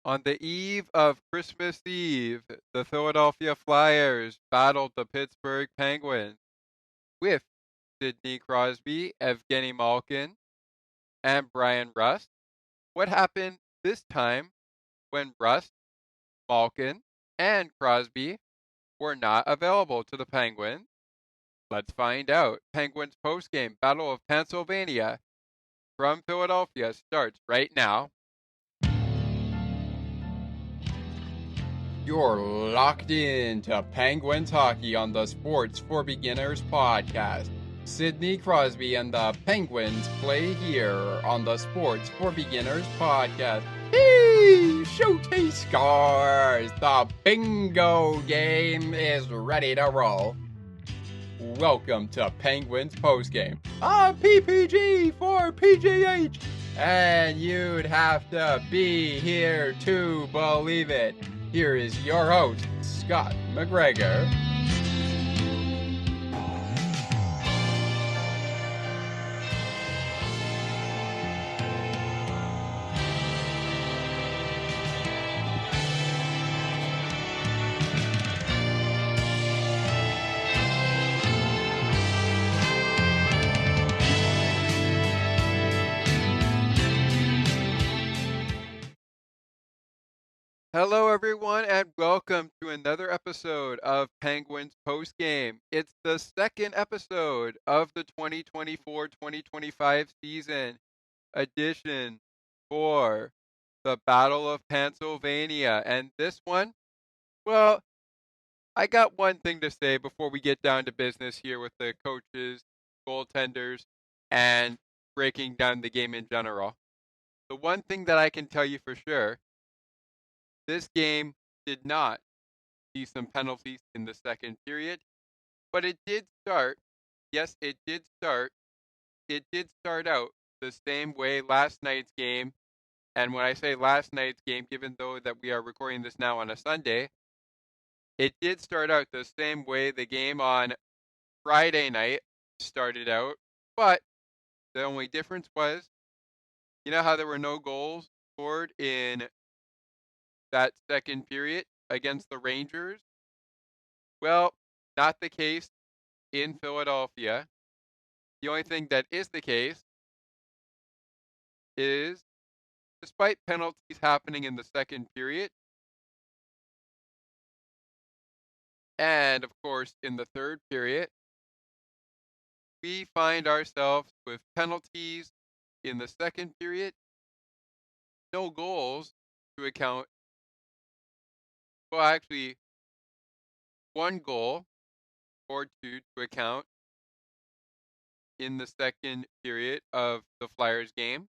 On the eve of Christmas Eve, the Philadelphia Flyers battled the Pittsburgh Penguins with Sidney Crosby, Evgeny Malkin, and Brian Rust. What happened this time when Rust, Malkin, and Crosby were not available to the Penguins? Let's find out. Penguins postgame Battle of Pennsylvania from Philadelphia starts right now. You're locked in to Penguins Hockey on the Sports for Beginners podcast. Sidney Crosby and the Penguins play here on the Sports for Beginners podcast. Hey, Shooty scores! The bingo game is ready to roll. Welcome to Penguins postgame. PPG for PGH. And you'd have to be here to believe it. Here is your host, Scott McGregor. Hello, everyone, and welcome to another episode of Penguins Postgame. It's the second episode of the 2024-2025 season edition for the Battle of Pennsylvania. And this one, well, I got one thing to say before we get down to business here with the coaches, goaltenders, and breaking down the game in general. The one thing that I can tell you for sure, this game did not see some penalties in the second period, but it did start. Yes, it did start. It did start out the same way last night's game. And when I say last night's game, given though that we are recording this now on a Sunday, it did start out the same way the game on Friday night started out. But the only difference was, you know how there were no goals scored in that second period against the Rangers? Well, not the case in Philadelphia. The only thing that is the case is, despite penalties happening in the second period, and of course in the third period, we find ourselves with penalties in the second period, no goals to account. Well, actually, one goal or two to account in the second period of the Flyers game.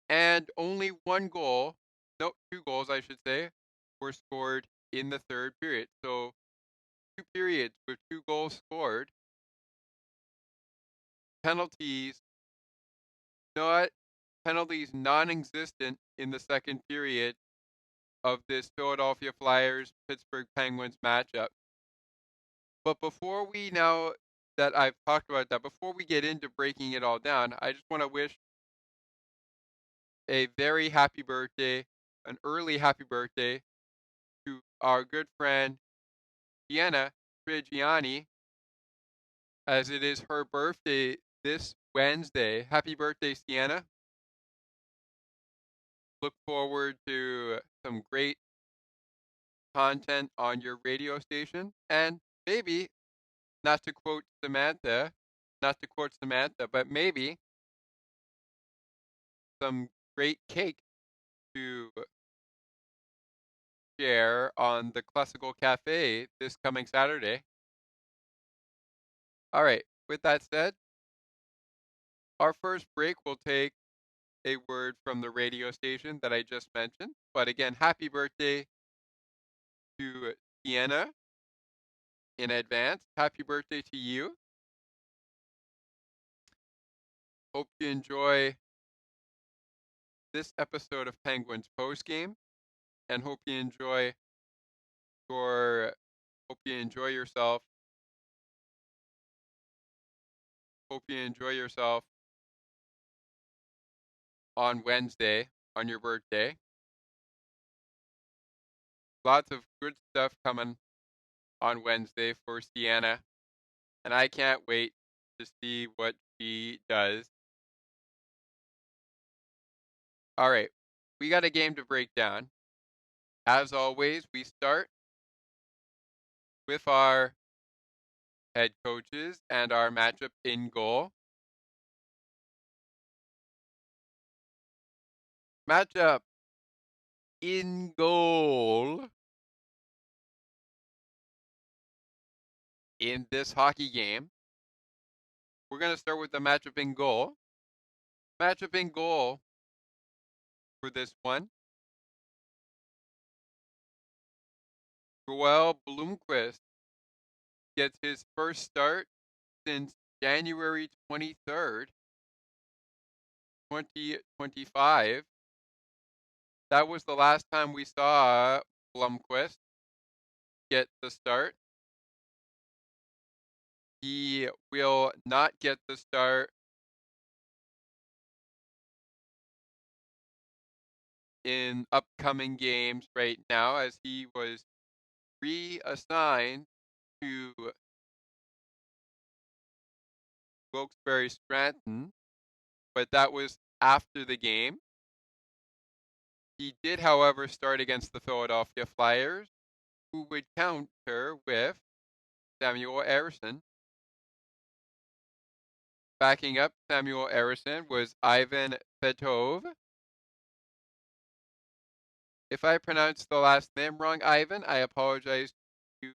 And only one goal, no, two goals, I should say, were scored in the third period. So, two periods with two goals scored. Penalties, not penalties non-existent in the second period of this Philadelphia Flyers Pittsburgh Penguins matchup. But before we now that I've talked about that, before we get into breaking it all down, I just want to wish a very happy birthday, an early happy birthday to our good friend Sienna Trigiani, as it is her birthday this Wednesday. Happy birthday, Sienna. Look forward to some great content on your radio station, and maybe, not to quote Samantha, but maybe some great cake to share on the Classical Cafe this coming Saturday. All right, with that said, our first break will take a word from the radio station that I just mentioned. But again, happy birthday to Sienna in advance. Happy birthday to you. Hope you enjoy this episode of Penguins postgame, and hope you enjoy yourself. Hope you enjoy yourself on Wednesday on your birthday. Lots of good stuff coming on Wednesday for Sienna, and I can't wait to see what she does. All right, we got a game to break down. As always, we start with our head coaches and our matchup in goal. Matchup in goal in this hockey game. We're going to start with the matchup in goal. Matchup in goal for this one. Joel Blomqvist gets his first start since January 23rd, 2025. That was the last time we saw Blomqvist get the start. He will not get the start in upcoming games right now as he was reassigned to Wilkes-Barre Scranton, but that was after the game. He did, however, start against the Philadelphia Flyers, who would counter with Samuel Ersson. Backing up Samuel Ersson was Ivan Fedotov. If I pronounced the last name wrong, Ivan, I apologize to you.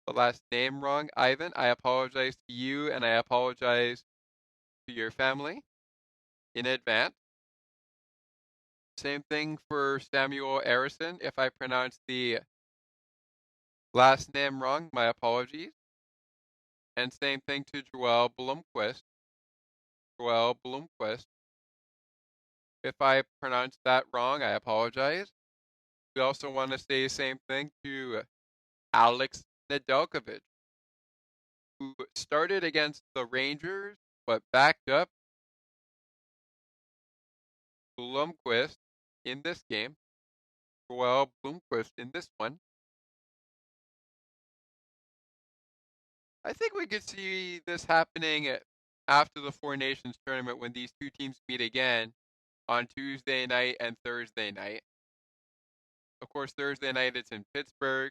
The last name wrong, Ivan, I apologize to you, and I apologize to your family in advance. Same thing for Samuel Ersson. If I pronounced the last name wrong, my apologies. And same thing to Joel Blomqvist. Joel Blomqvist. If I pronounced that wrong, I apologize. We also want to say the same thing to Alex Nedeljkovic, who started against the Rangers but backed up Blomqvist in this game. Joel Blomqvist in this one. I think we could see this happening after the Four Nations tournament when these two teams meet again on Tuesday night and Thursday night. Of course, Thursday night it's in Pittsburgh,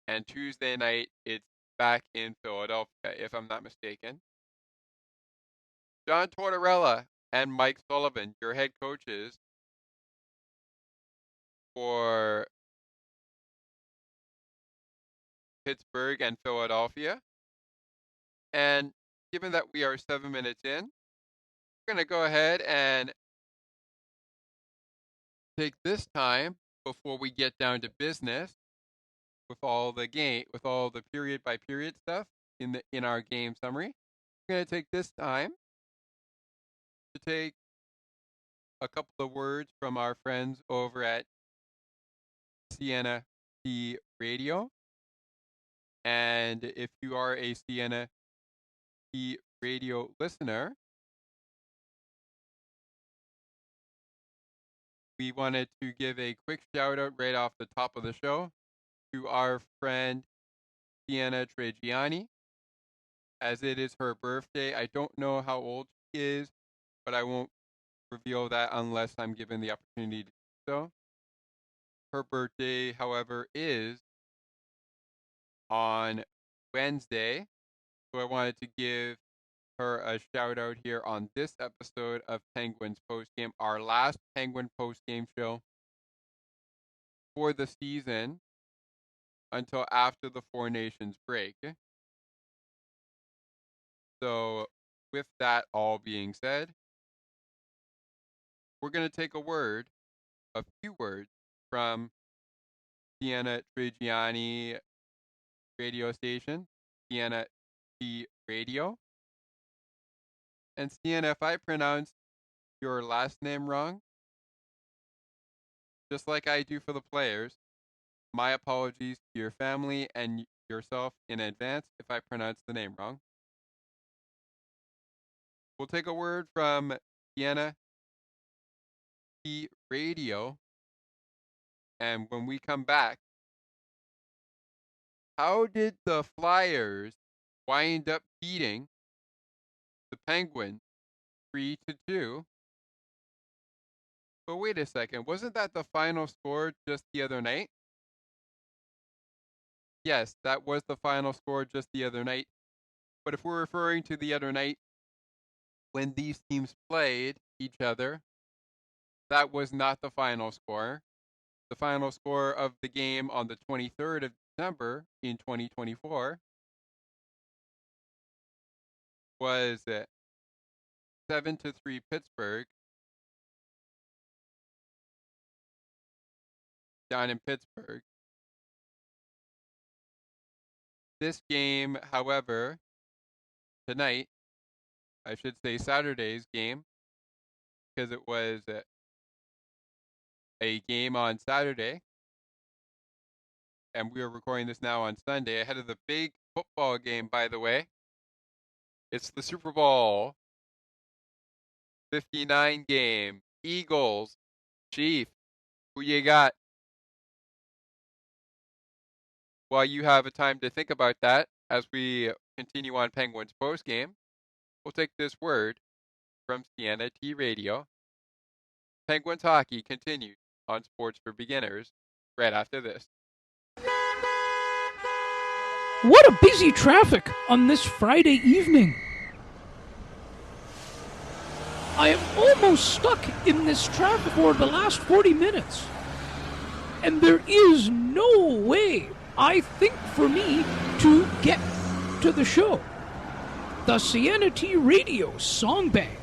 and Tuesday night it's back in Philadelphia, if I'm not mistaken. John Tortorella and Mike Sullivan, your head coaches for Pittsburgh and Philadelphia. And given that we are 7 minutes in, we're going to go ahead and take this time before we get down to business with all the period by period stuff in our game summary. We're going to take this time to take a couple of words from our friends over at Sienna T Radio. And if you are a Sienna T Radio listener, we wanted to give a quick shout out right off the top of the show to our friend Sienna Tregiani, as it is her birthday. I don't know how old she is, but I won't reveal that unless I'm given the opportunity to do so. Her birthday, however, is on Wednesday, so I wanted to give her a shout out here on this episode of Penguins Postgame, our last Penguin Postgame show for the season until after the Four Nations break. So, with that all being said, we're going to take a few words from Sienna Trigiani radio station, Sienna T Radio. And Sienna, if I pronounce your last name wrong, just like I do for the players, my apologies to your family and yourself in advance if I pronounce the name wrong. We'll take a word from Sienna T Radio. And when we come back, how did the Flyers wind up beating the Penguins 3-2? But wait a second, wasn't that the final score just the other night? Yes, that was the final score just the other night. But if we're referring to the other night when these teams played each other, that was not the final score. The final score of the game on the 23rd of December in 2024 was 7-3 Pittsburgh down in Pittsburgh. This game, however, tonight, I should say Saturday's game, because it was a game on Saturday, and we are recording this now on Sunday, ahead of the big football game, by the way. It's the Super Bowl 59 game. Eagles, Chiefs, who you got? While you have a time to think about that, as we continue on Penguins post game, we'll take this word from Sienna T Radio. Penguins hockey continues on Sports for Beginners right after this. What a busy traffic on this Friday evening. I am almost stuck in this traffic for the last 40 minutes. And there is no way, I think, for me to get to the show. The Sienna T Radio Song Bank,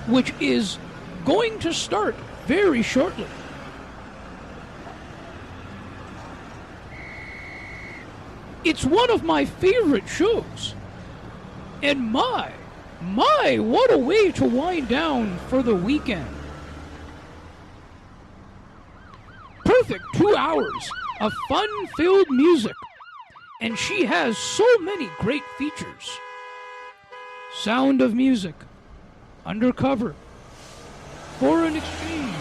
which is going to start very shortly. It's one of my favorite shows. And my, what a way to wind down for the weekend. Perfect 2 hours of fun-filled music. And she has so many great features. Sound of Music, Undercover, Foreign Exchange.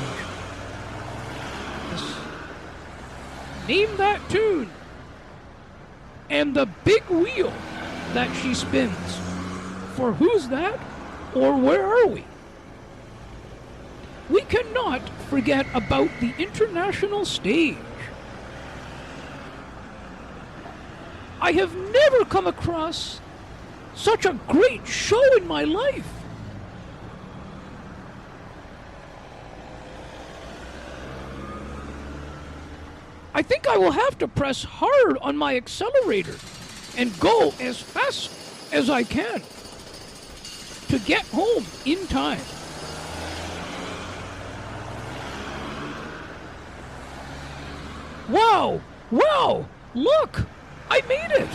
Name that tune. And the big wheel that she spins for Who's That or Where Are We? We cannot forget about the international stage. I have never come across such a great show in my life. I think I will have to press hard on my accelerator and go as fast as I can to get home in time. Wow, look, I made it.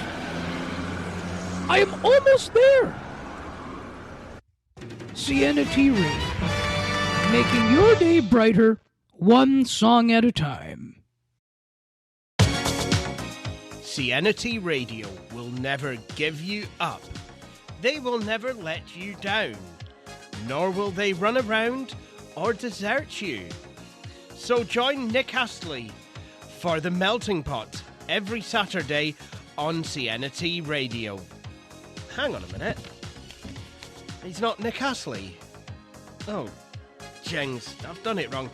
I am almost there. Sienna T Radio, making your day brighter, one song at a time. Sienna T Radio will never give you up. They will never let you down. Nor will they run around or desert you. So join Nick Astley for The Melting Pot every Saturday on Sienna T Radio. Hang on a minute. He's not Nick Astley. Oh, jings, I've done it wrong.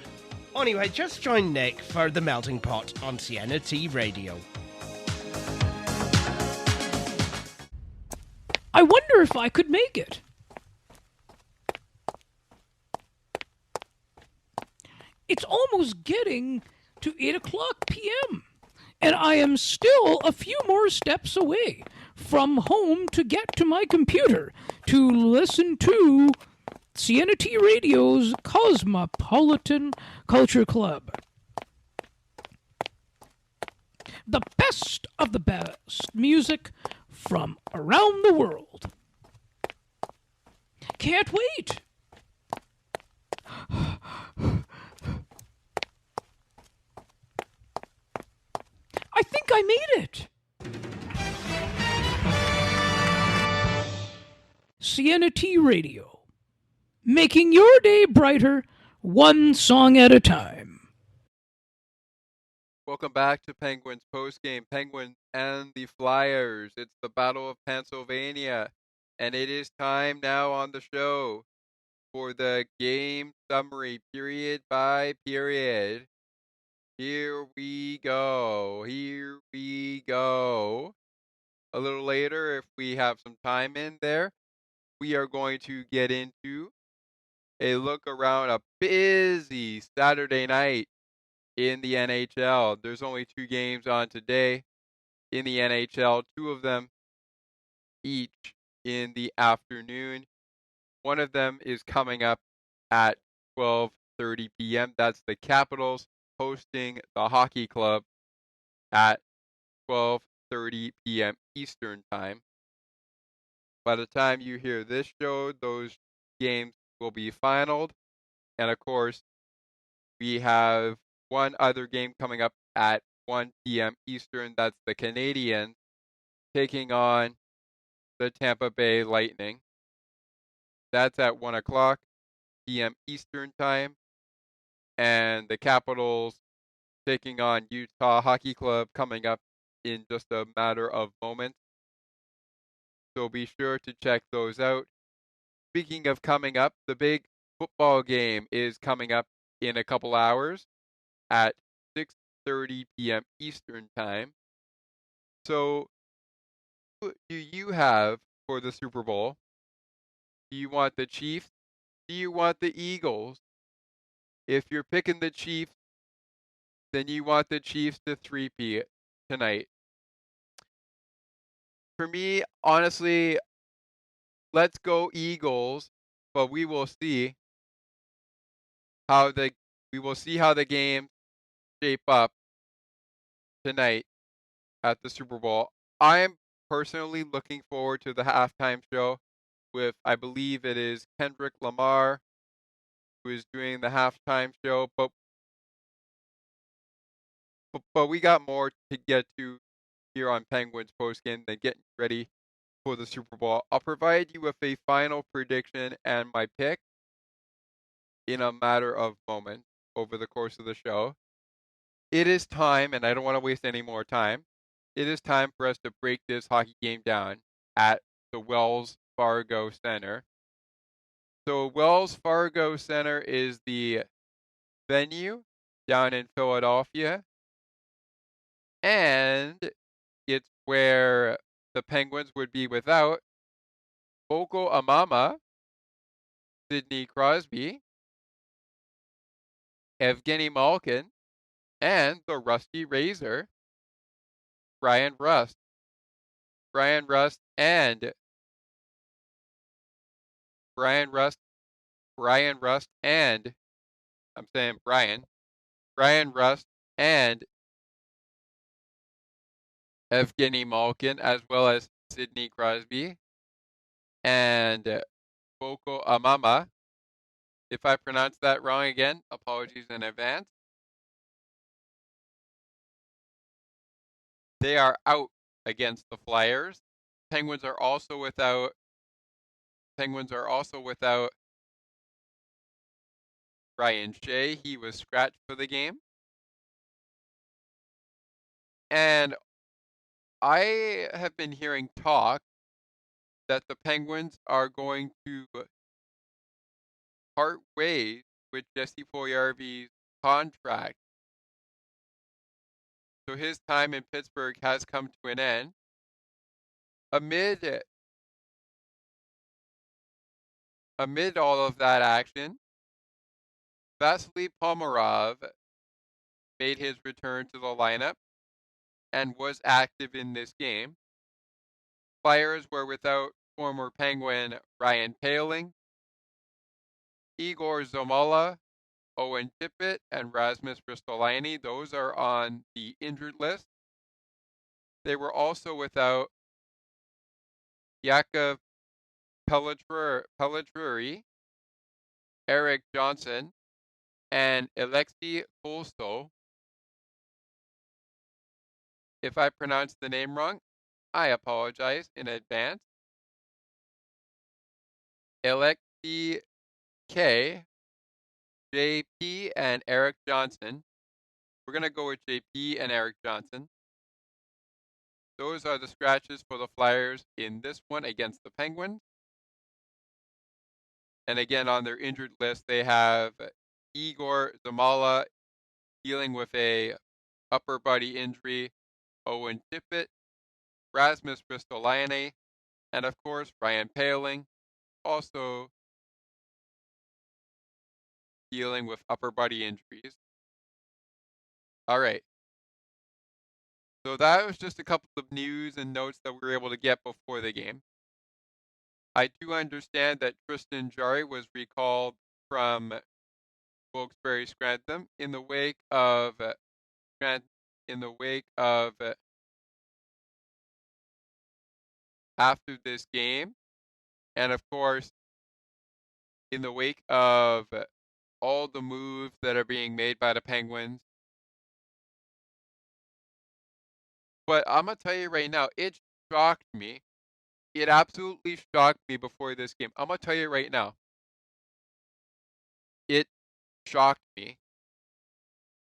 Anyway, just join Nick for The Melting Pot on Sienna T Radio. I wonder if I could make it. It's almost getting to 8 o'clock p.m. and I am still a few more steps away from home to get to my computer to listen to Sienna T Radio's Cosmopolitan Culture Club. The best of the best music from around the world. Can't wait. I think I made it. Sienna T Radio, making your day brighter, one song at a time. Welcome back to Penguins postgame. Penguins and the Flyers. It's the Battle of Pennsylvania, and it is time now on the show for the game summary, period by period. Here we go. Here we go. A little later, if we have some time in there, we are going to get into a look around a busy Saturday night in the NHL. There's only 2 games on today in the NHL, 2 of them each in the afternoon. One of them is coming up at 12:30 p.m. That's the Capitals hosting the Hockey Club at 12:30 p.m. Eastern Time. By the time you hear this show, those games will be finaled. And of course, we have one other game coming up at 1 p.m. Eastern. That's the Canadiens taking on the Tampa Bay Lightning. That's at 1 o'clock p.m. Eastern Time. And the Capitals taking on Utah Hockey Club coming up in just a matter of moments. So be sure to check those out. Speaking of coming up, the big football game is coming up in a couple hours at 6:30 p.m. Eastern Time. So, who do you have for the Super Bowl? Do you want the Chiefs? Do you want the Eagles? If you're picking the Chiefs, then you want the Chiefs to three-peat tonight. For me, honestly, let's go Eagles, but we will see how the game shape up tonight at the Super Bowl. I am personally looking forward to the halftime show with, I believe it is Kendrick Lamar who is doing the halftime show, but we got more to get to here on Penguins postgame than getting ready for the Super Bowl. I'll provide you with a final prediction and my pick in a matter of moments over the course of the show. It is time, and I don't want to waste any more time. It is time for us to break this hockey game down at the Wells Fargo Center. So Wells Fargo Center is the venue down in Philadelphia, and it's where the Penguins would be without Boko Amama, Sidney Crosby, Evgeny Malkin, and the Rusty Razor, Brian Rust. Brian Rust and Brian Rust and I'm saying Brian Rust and Evgeny Malkin, as well as Sidney Crosby and Boko Amama. If I pronounced that wrong again, apologies in advance. They are out against the Flyers. Penguins are also without Ryan Shea. He was scratched for the game. And I have been hearing talk that the Penguins are going to part ways with Jesse Puljujarvi's contract. So his time in Pittsburgh has come to an end. Amid all of that action, Vasily Pomarov made his return to the lineup and was active in this game. Flyers were without former Penguin Ryan Poehling, Igor Zamala, Owen Tippett, and Rasmus Ristolainen. Those are on the injured list. They were also without Yakov Pelletrury, Eric Johnson, and Alexei Polsto. If I pronounced the name wrong, I apologize in advance. Alexei PK, JP, and Eric Johnson. We're going to go with JP and Eric Johnson. Those are the scratches for the Flyers in this one against the Penguins. And again, on their injured list, they have Igor Zamala dealing with a upper body injury, Owen Tippett, Rasmus Ristolainen, and of course, Ryan Poehling, also dealing with upper body injuries. All right. So that was just a couple of news and notes that we were able to get before the game. I do understand that Tristan Jarry was recalled from Wilkes-Barre Scranton in the wake of after this game, and of course in the wake of all the moves that are being made by the Penguins. But I'm gonna tell you right now, it shocked me. It absolutely shocked me before this game. I'm gonna tell you right now. It shocked me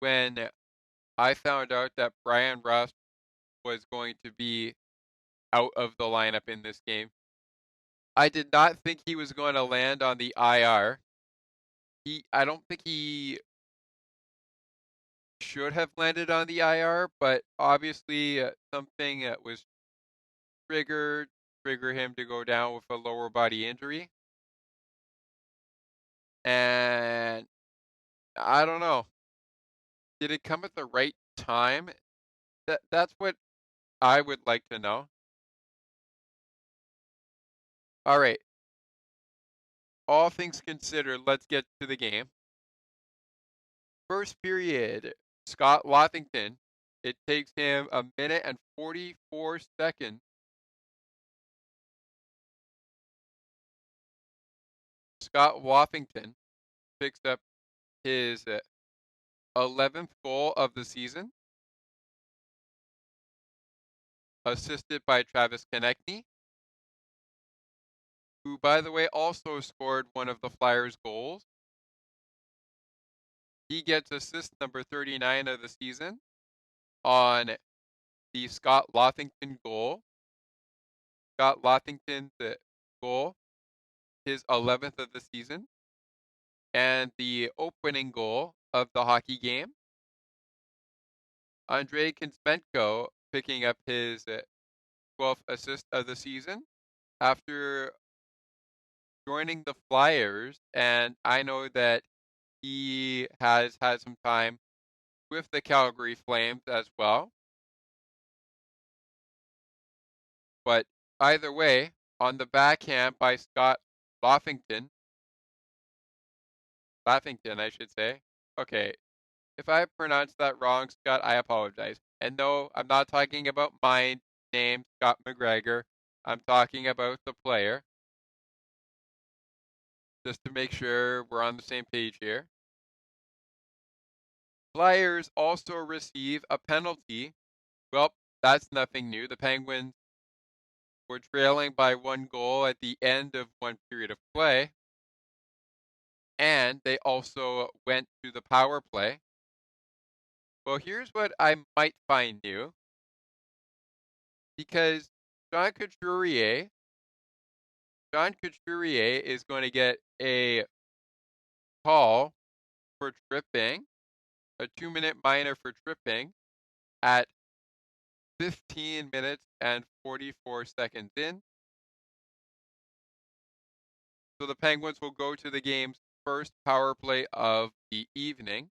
when I found out that Brian Rust was going to be out of the lineup in this game. I did not think he was going to land on the IR. I don't think he should have landed on the IR, but obviously something was trigger him to go down with a lower body injury. And I don't know. Did it come at the right time? That's what I would like to know. All right. All things considered, let's get to the game. First period, Scott Lothington. It takes him a minute and 44 seconds. Scott Lothington picks up his 11th goal of the season, assisted by Travis Konechny, who, by the way, also scored one of the Flyers' goals. He gets assist number 39 of the season on the Scott Lothington goal. Scott Lothington's goal, his 11th of the season, and the opening goal of the hockey game. Andrei Kuzmenko picking up his 12th assist of the season after joining the Flyers, and I know that he has had some time with the Calgary Flames as well. But either way, on the backhand by Scott Lothington, I should say. Okay, if I pronounced that wrong, Scott, I apologize. And no, I'm not talking about my name, Scott McGregor. I'm talking about the player. Just to make sure we're on the same page here. Flyers also receive a penalty. Well, that's nothing new. The Penguins were trailing by 1 goal at the end of one period of play. And they also went to the power play. Well, here's what I might find new. Because John Couturier is going to get a call for tripping, a 2-minute minor for tripping at 15 minutes and 44 seconds in. So the Penguins will go to the game's first power play of the evening.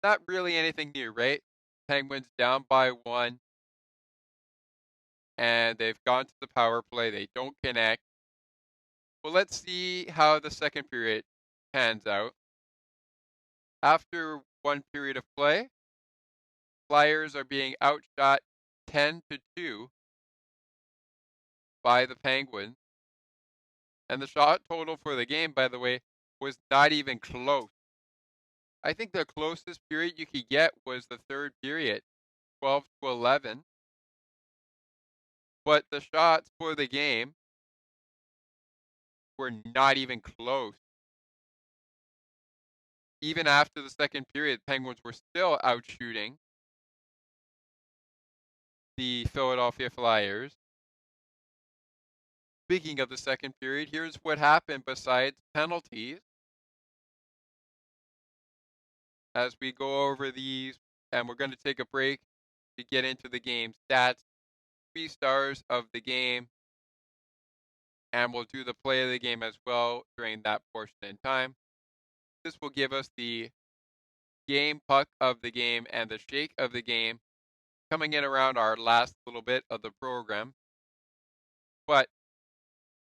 Not really anything new, right? Penguins down by 1. And they've gone to the power play. They don't connect. Well, let's see how the second period pans out. After one period of play, Flyers are being outshot 10-2 by the Penguins. And the shot total for the game, by the way, was not even close. I think the closest period you could get was the third period, 12-11. But the shots for the game were not even close. even after the second period, Penguins were still out shooting the Philadelphia Flyers. Speaking of the second period, here's what happened besides penalties. As we go over these, and we're going to take a break to get into the game stats, 3 stars of the game, and we'll do the play of the game as well during that portion in time. This will give us the game puck of the game and the shake of the game coming in around our last little bit of the program. But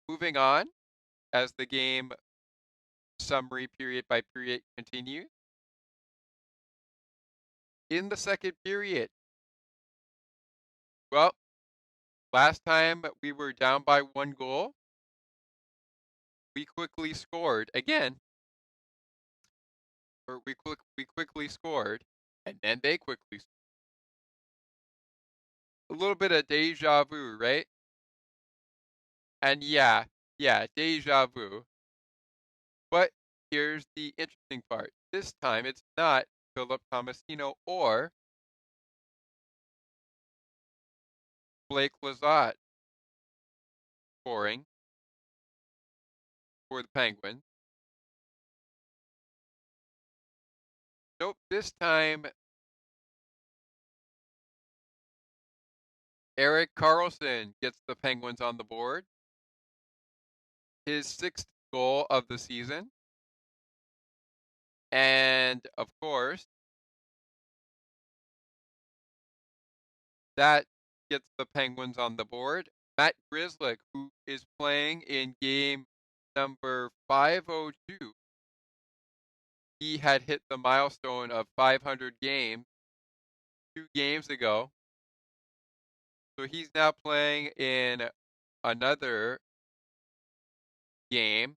moving on, as the game summary period by period continues. In the second period, well, last time we were down by 1 goal. We quickly scored again, or we quickly scored, and then they quickly scored. A little bit of deja vu, right? And yeah, deja vu. But here's the interesting part. This time it's not Philip Tomasino or Blake Lizotte scoring for the Penguins. Nope, this time Erik Karlsson gets the Penguins on the board. His 6th goal of the season. And of course, that gets the Penguins on the board. Matt Grzelcyk, who is playing in game number 502, he had hit the milestone of 500 games 2 games ago. So he's now playing in another game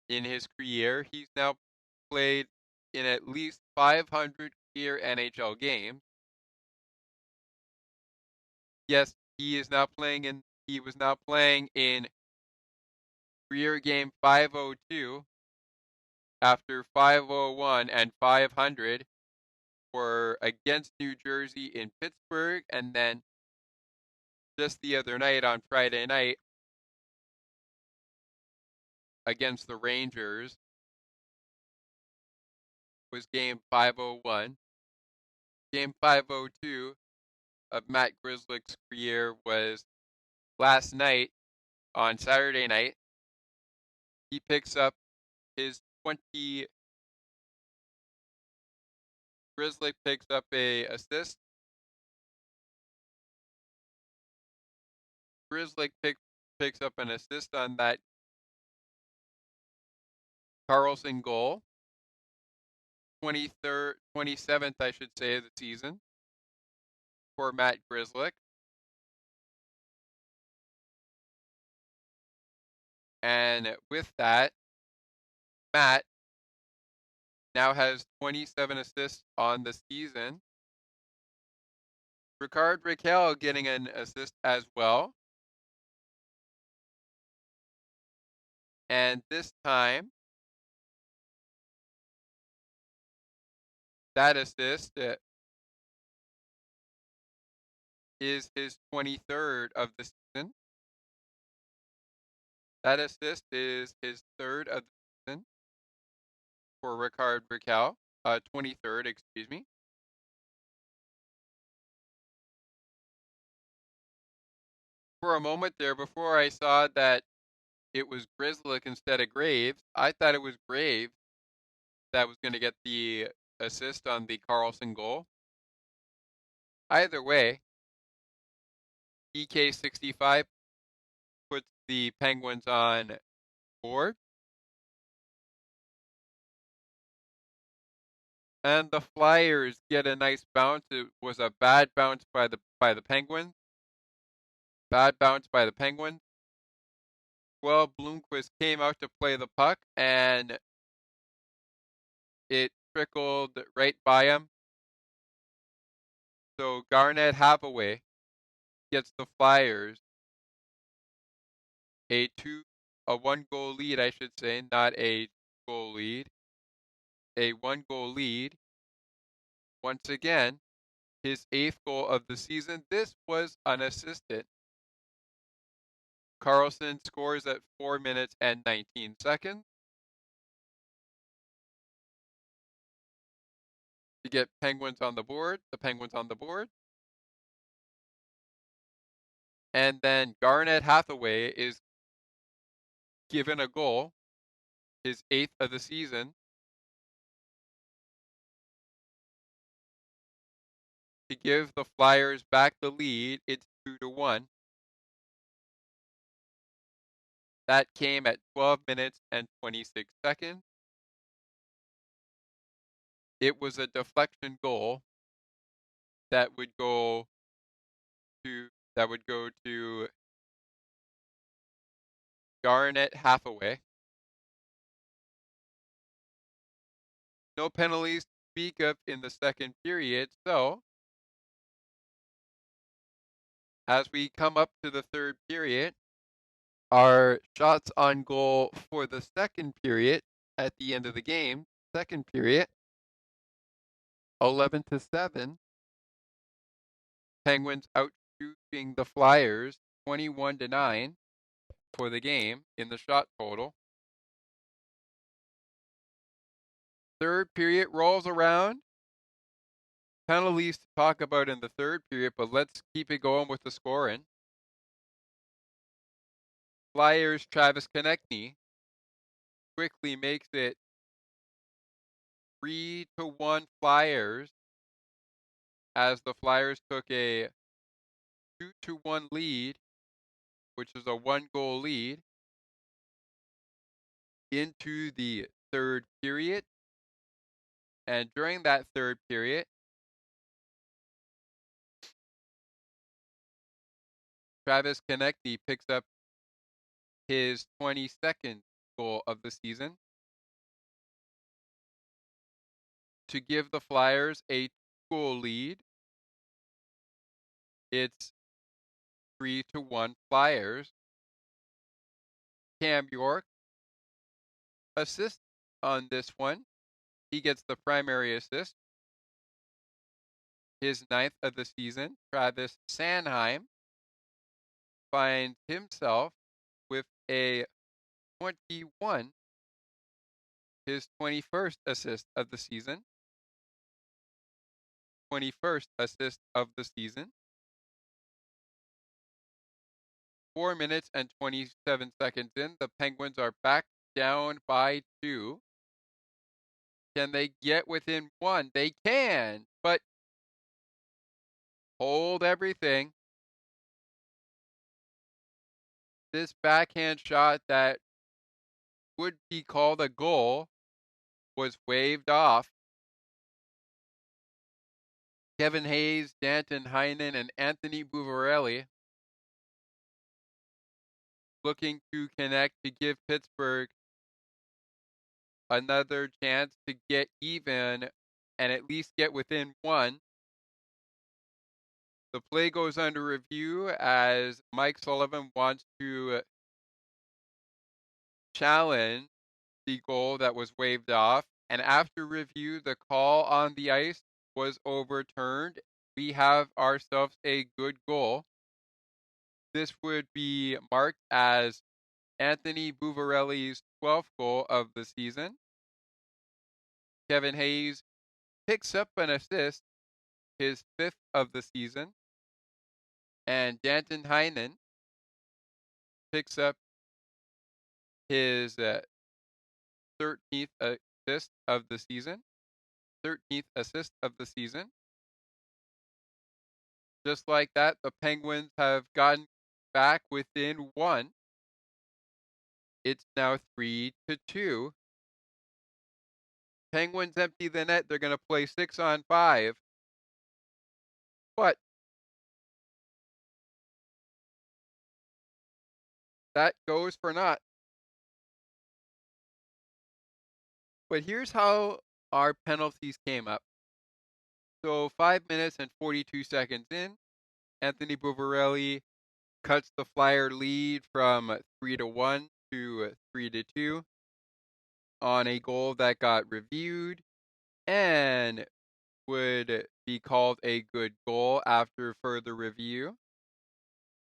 in his career. He's now played in at least 500 career NHL games. Yes, he was now playing in career game 502 after 501 and 500 were against New Jersey in Pittsburgh, and then just the other night on Friday night against the Rangers was game 501. Game 502 of Matt Grzelcyk's career was last night on Saturday night. He picks up his 20. Grzelcyk picks up a assist. Grzelcyk picks up an assist on that Karlsson goal. 27th, I should say, of the season for Matt Grzelcyk. And with that, Matt now has 27 assists on the season. Rickard Rakell getting an assist as well. And this time, that assist is his 23rd of the season. That assist is his 3rd of the season for Rickard Rakell. 23rd, excuse me. For a moment there, before I saw that it was Grzelcyk instead of Graves, I thought it was Graves that was going to get the assist on the Karlsson goal. Either way, EK65 puts the Penguins on board. And the Flyers get a nice bounce. It was a bad bounce by the Penguins. Bad bounce by the Penguins. Well, Bloomquist came out to play the puck, and it trickled right by him. So Garnet Hathaway gets the Flyers a 1-goal lead, I should say, not a goal lead. a 1-goal lead. Once again, his 8th goal of the season. This was unassisted. Carlson scores at 4 minutes and 19 seconds to get Penguins on the board. The Penguins on the board. And then Garnet Hathaway is given a goal, his 8th of the season, to give the Flyers back the lead. It's 2-1. That came at 12 minutes and 26 seconds. It was a deflection goal that would go to Garnet Hathaway. No penalties to speak of in the second period, so as we come up to the third period, our shots on goal for the second period at the end of the game, second period, 11-7. Penguins outshooting the Flyers 21-9 for the game in the shot total. Third period rolls around. Penalties to talk about in the third period, but let's keep it going with the scoring. Flyers' Travis Konechny quickly makes it 3-1 Flyers, as the Flyers took a 2-1 lead, which is a 1-goal lead, into the third period. And during that third period, Travis Konechny picks up his 22nd goal of the season to give the Flyers a 2-goal lead. It's 3-1 Flyers. Cam York assists on this one. He gets the primary assist. His 9th of the season. Travis Sanheim finds himself with a 21, his 21st assist of the season. 21st assist of the season. 4 minutes and 27 seconds in, the Penguins are back down by 2. Can they get within 1? They can, but hold everything. This backhand shot that would be called a goal was waved off. Kevin Hayes, Danton Heinen, and Anthony Buvarelli looking to connect to give Pittsburgh another chance to get even and at least get within 1. The play goes under review as Mike Sullivan wants to challenge the goal that was waved off. And after review, the call on the ice was overturned. We have ourselves a good goal. This would be marked as Anthony Buvarelli's 12th goal of the season. Kevin Hayes picks up an assist, his 5th of the season. And Danton Heinen picks up his 13th assist of the season. 13th assist of the season. Just like that, the Penguins have gotten back within 1. It's now 3-2. Penguins empty the net. They're going to play 6-on-5. But that goes for naught. But here's how our penalties came up. So 5 minutes and 42 seconds in, Anthony Buvarelli cuts the Flyer lead from 3-1 to 3-2 on a goal that got reviewed. and would be called a good goal after further review.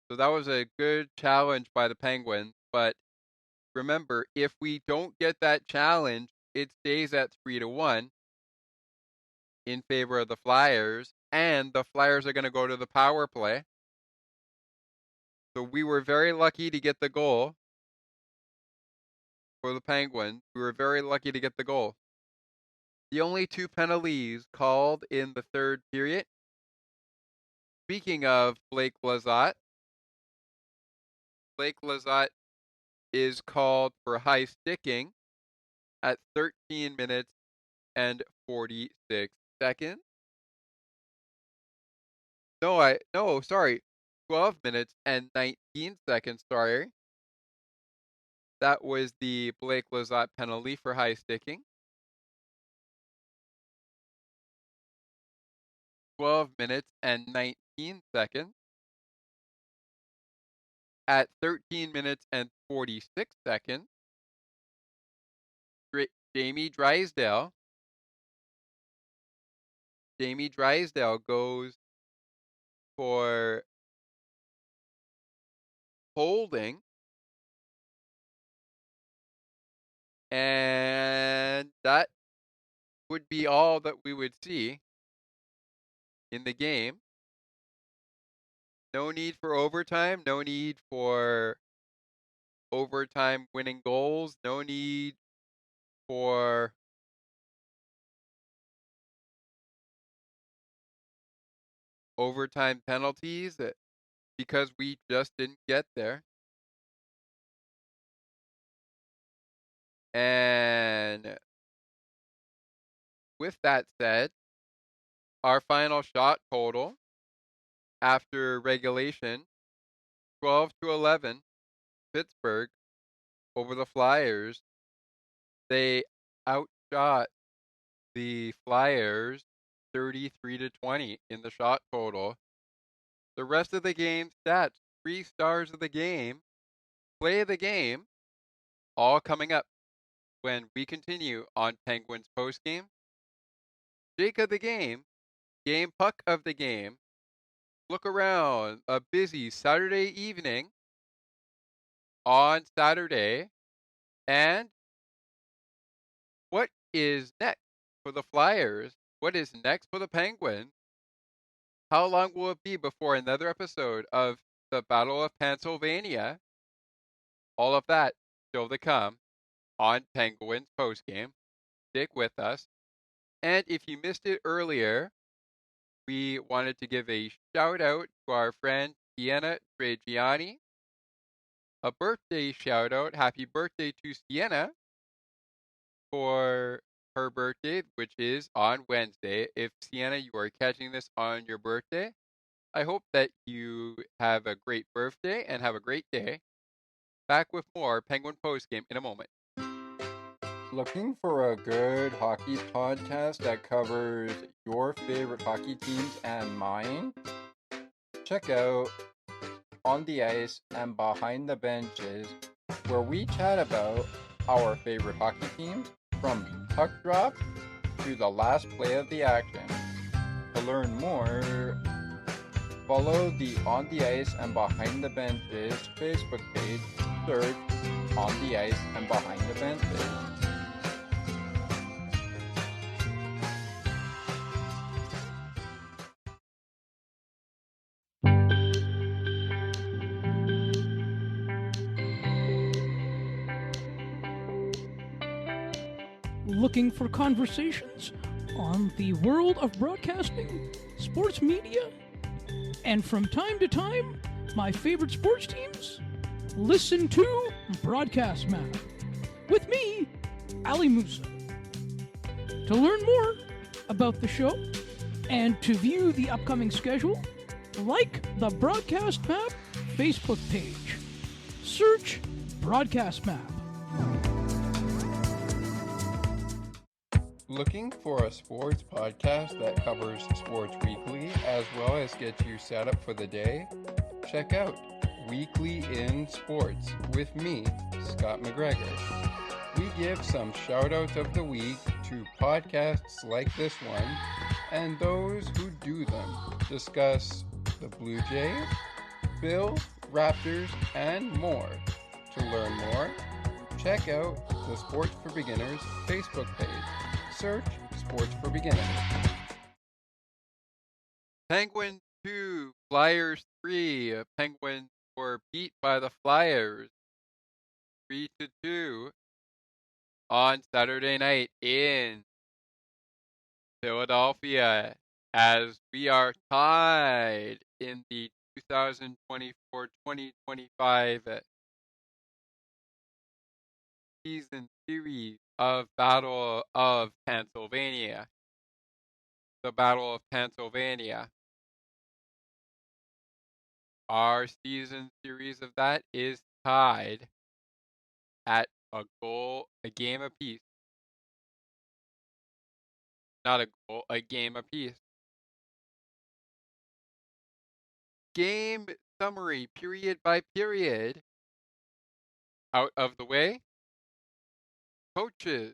So that was a good challenge by the Penguins, but remember, if we don't get that challenge, it stays at 3-1 in favor of the Flyers, and the Flyers are going to go to the power play. So we were very lucky to get the goal for the Penguins. We were very lucky to get the goal. The only 2 penalties called in the third period. Speaking of Blake Lizotte is called for high sticking at 13 minutes and 46 seconds. 12 minutes and 19 seconds, sorry. That was the Blake Lizotte penalty for high sticking. 12 minutes and 19 seconds. At 13 minutes and 46 seconds, Jamie Drysdale goes for holding, and that would be all that we would see in the game. No need for overtime, no need for overtime winning goals, no need for overtime penalties because we just didn't get there. And with that said, our final shot total after regulation, 12-11, Pittsburgh over the Flyers. They outshot the Flyers 33-20 in the shot total. The rest of the game stats, 3 stars of the game, play of the game, all coming up when we continue on Penguins postgame. Jake of the game puck of the game. Look around, a busy Saturday evening on Saturday. And what is next for the Flyers? What is next for the Penguins? How long will it be before another episode of the Battle of Pennsylvania? All of that still to come on Penguins postgame. Stick with us. And if you missed it earlier, we wanted to give a shout out to our friend Sienna Tragiani. A birthday shout out. Happy birthday to Sienna for her birthday, which is on Wednesday. If Sienna, you are catching this on your birthday, I hope that you have a great birthday and have a great day. Back with more Penguin Postgame in a moment. Looking for a good hockey podcast that covers your favorite hockey teams and mine? Check out On the Ice and Behind the Benches, where we chat about our favorite hockey teams from puck drop to the last play of the action. To learn more, follow the On the Ice and Behind the Benches Facebook page. Search On the Ice and Behind the Benches. Looking for conversations on the world of broadcasting, sports media, and from time to time, my favorite sports teams? Listen to Broadcast Map with me, Ali Musa. To learn more about the show and to view the upcoming schedule, like the Broadcast Map Facebook page. Search Broadcast Map. Looking for a sports podcast that covers sports weekly as well as gets you set up for the day? Check out Weekly in Sports with me, Scott McGregor. We give some shout-outs of the week to podcasts like this one and those who do them. Discuss the Blue Jays, Bills, Raptors, and more. To learn more, check out the Sports for Beginners Facebook page. Search Sports for Beginners. Penguins 2, Flyers 3. Penguins were beat by the Flyers 3-2 on Saturday night in Philadelphia, as we are tied in the 2024-2025 season series of Battle of Pennsylvania. The Battle of Pennsylvania. Our season series of that is tied at a game apiece. Not a goal, a game apiece. Game summary, period by period. Out of the way. Coaches.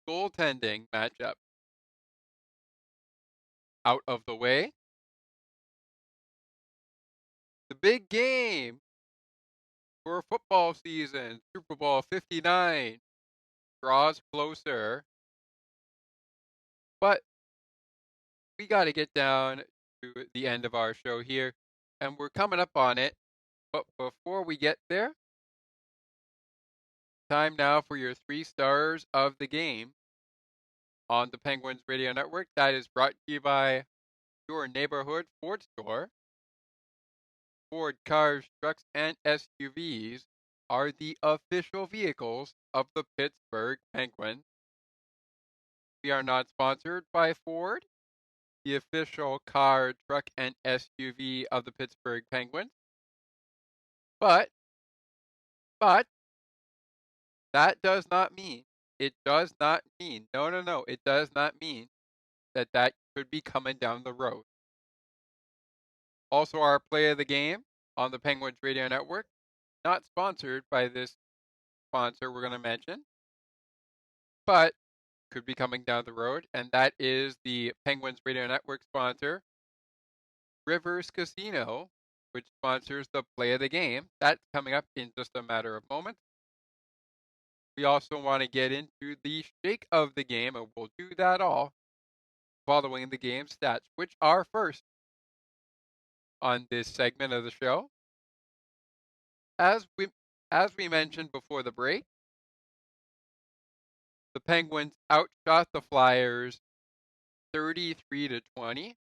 Goaltending matchup. Out of the way. The big game for football season, Super Bowl 59, draws closer. But we got to get down to the end of our show here, and we're coming up on it. But before we get there, time now for your 3 stars of the game on the Penguins Radio Network. That is brought to you by your neighborhood Ford store. Ford cars, trucks, and SUVs are the official vehicles of the Pittsburgh Penguins. We are not sponsored by Ford, the official car, truck, and SUV of the Pittsburgh Penguins. But that does not mean, it does not mean that could be coming down the road. Also, our play of the game on the Penguins Radio Network, not sponsored by this sponsor we're going to mention, but could be coming down the road, and that is the Penguins Radio Network sponsor, Rivers Casino, which sponsors the play of the game. That's coming up in just a matter of moments. We also want to get into the shake of the game, and we'll do that all following the game stats, which are first on this segment of the show. As we mentioned before the break, the Penguins outshot the Flyers 33-20.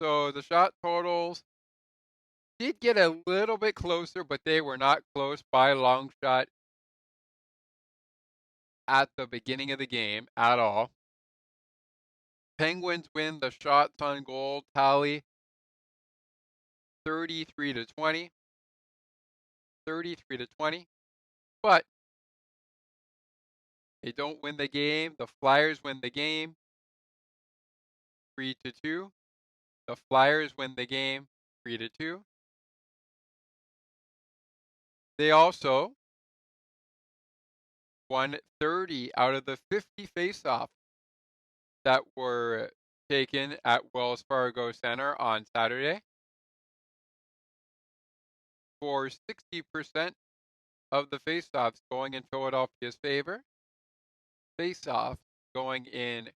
So the shot totals did get a little bit closer, but they were not close by a long shot at the beginning of the game at all. Penguins win the shots on goal tally 33-20. 33-20. But they don't win the game. The Flyers win the game 3-2. The Flyers win the game 3-2. They also won 30 out of the 50 faceoffs that were taken at Wells Fargo Center on Saturday. For 60% of the faceoffs going in Philadelphia's favor. Faceoff going in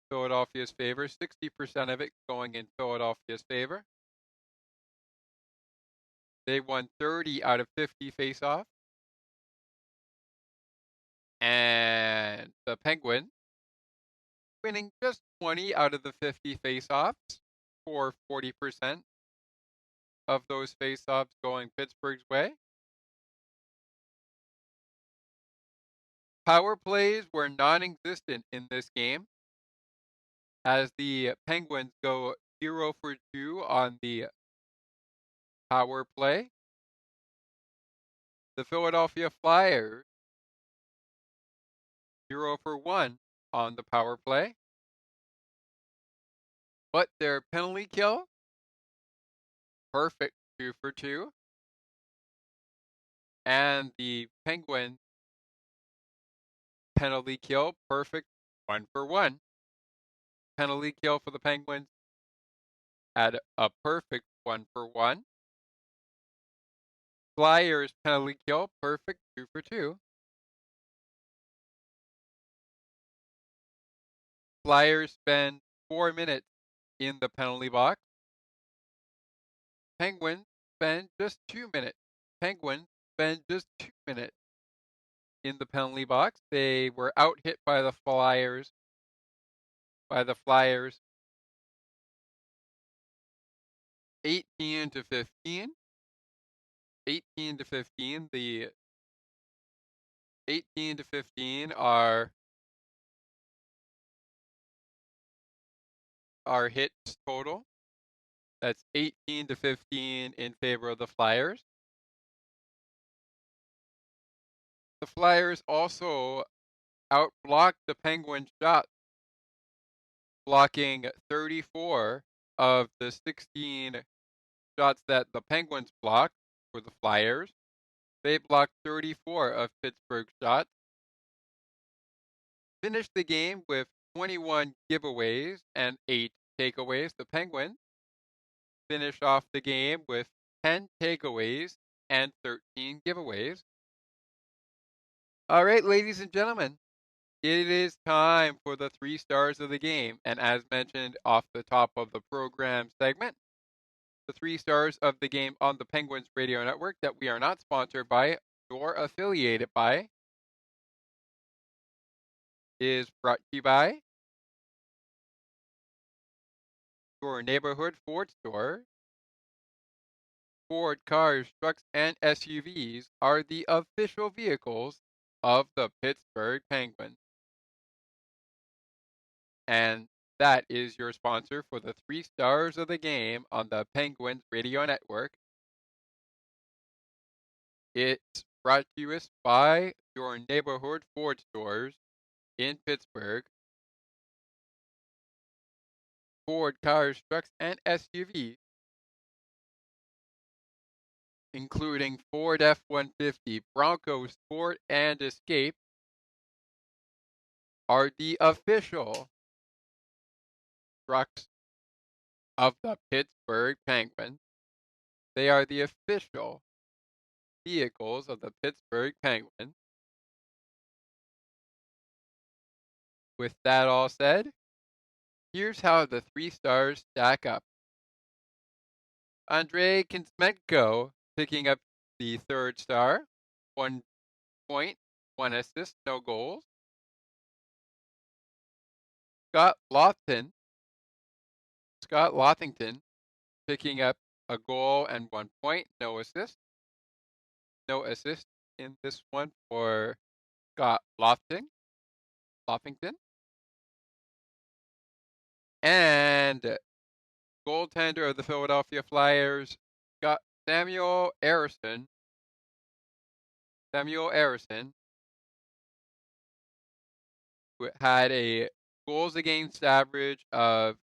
Philadelphia's favor. 60% of it going in Philadelphia's favor. They won 30 out of 50 faceoffs. And the Penguins winning just 20 out of the 50 faceoffs for 40% of those faceoffs going Pittsburgh's way. Power plays were non-existent in this game, as the Penguins go 0 for 2 on the power play. The Philadelphia Flyers 0 for 1 on the power play. But their penalty kill, perfect 2 for 2. And the Penguins penalty kill, perfect 1-for-1. Penalty kill for the Penguins at a perfect 1-for-1. Flyers penalty kill, perfect 2-for-2. Flyers spend 4 minutes in the penalty box. Penguins spend just 2 minutes. Penguins spend just 2 minutes in the penalty box. They were out hit by the Flyers. 18-15. 18-15. The 18-15 are hits total. That's 18-15 in favor of the Flyers. The Flyers also outblocked the Penguins' shot, blocking 34 of the 16 shots that the Penguins blocked for the Flyers. They blocked 34 of Pittsburgh's shots. Finished the game with 21 giveaways and 8 takeaways. The Penguins finished off the game with 10 takeaways and 13 giveaways. All right, ladies and gentlemen, it is time for the 3 stars of the game. And as mentioned off the top of the program segment, the 3 stars of the game on the Penguins Radio Network that we are not sponsored by nor affiliated by is brought to you by your neighborhood Ford store. Ford cars, trucks, and SUVs are the official vehicles of the Pittsburgh Penguins. And that is your sponsor for the 3 stars of the game on the Penguins Radio Network. It's brought to us by your neighborhood Ford stores in Pittsburgh. Ford cars, trucks, and SUVs, including Ford F-150, Bronco Sport, and Escape, are the official trucks of the Pittsburgh Penguins. They are the official vehicles of the Pittsburgh Penguins. With that all said, here's how the 3 stars stack up. Andrei Kuzmenko picking up the 3rd star, 1 point, 1 assist, no goals. Scott Lothington picking up a goal and 1 point, no assist. No assist in this one for Scott Lothington. And goaltender of the Philadelphia Flyers, Samuel Arison, who had a goals against average of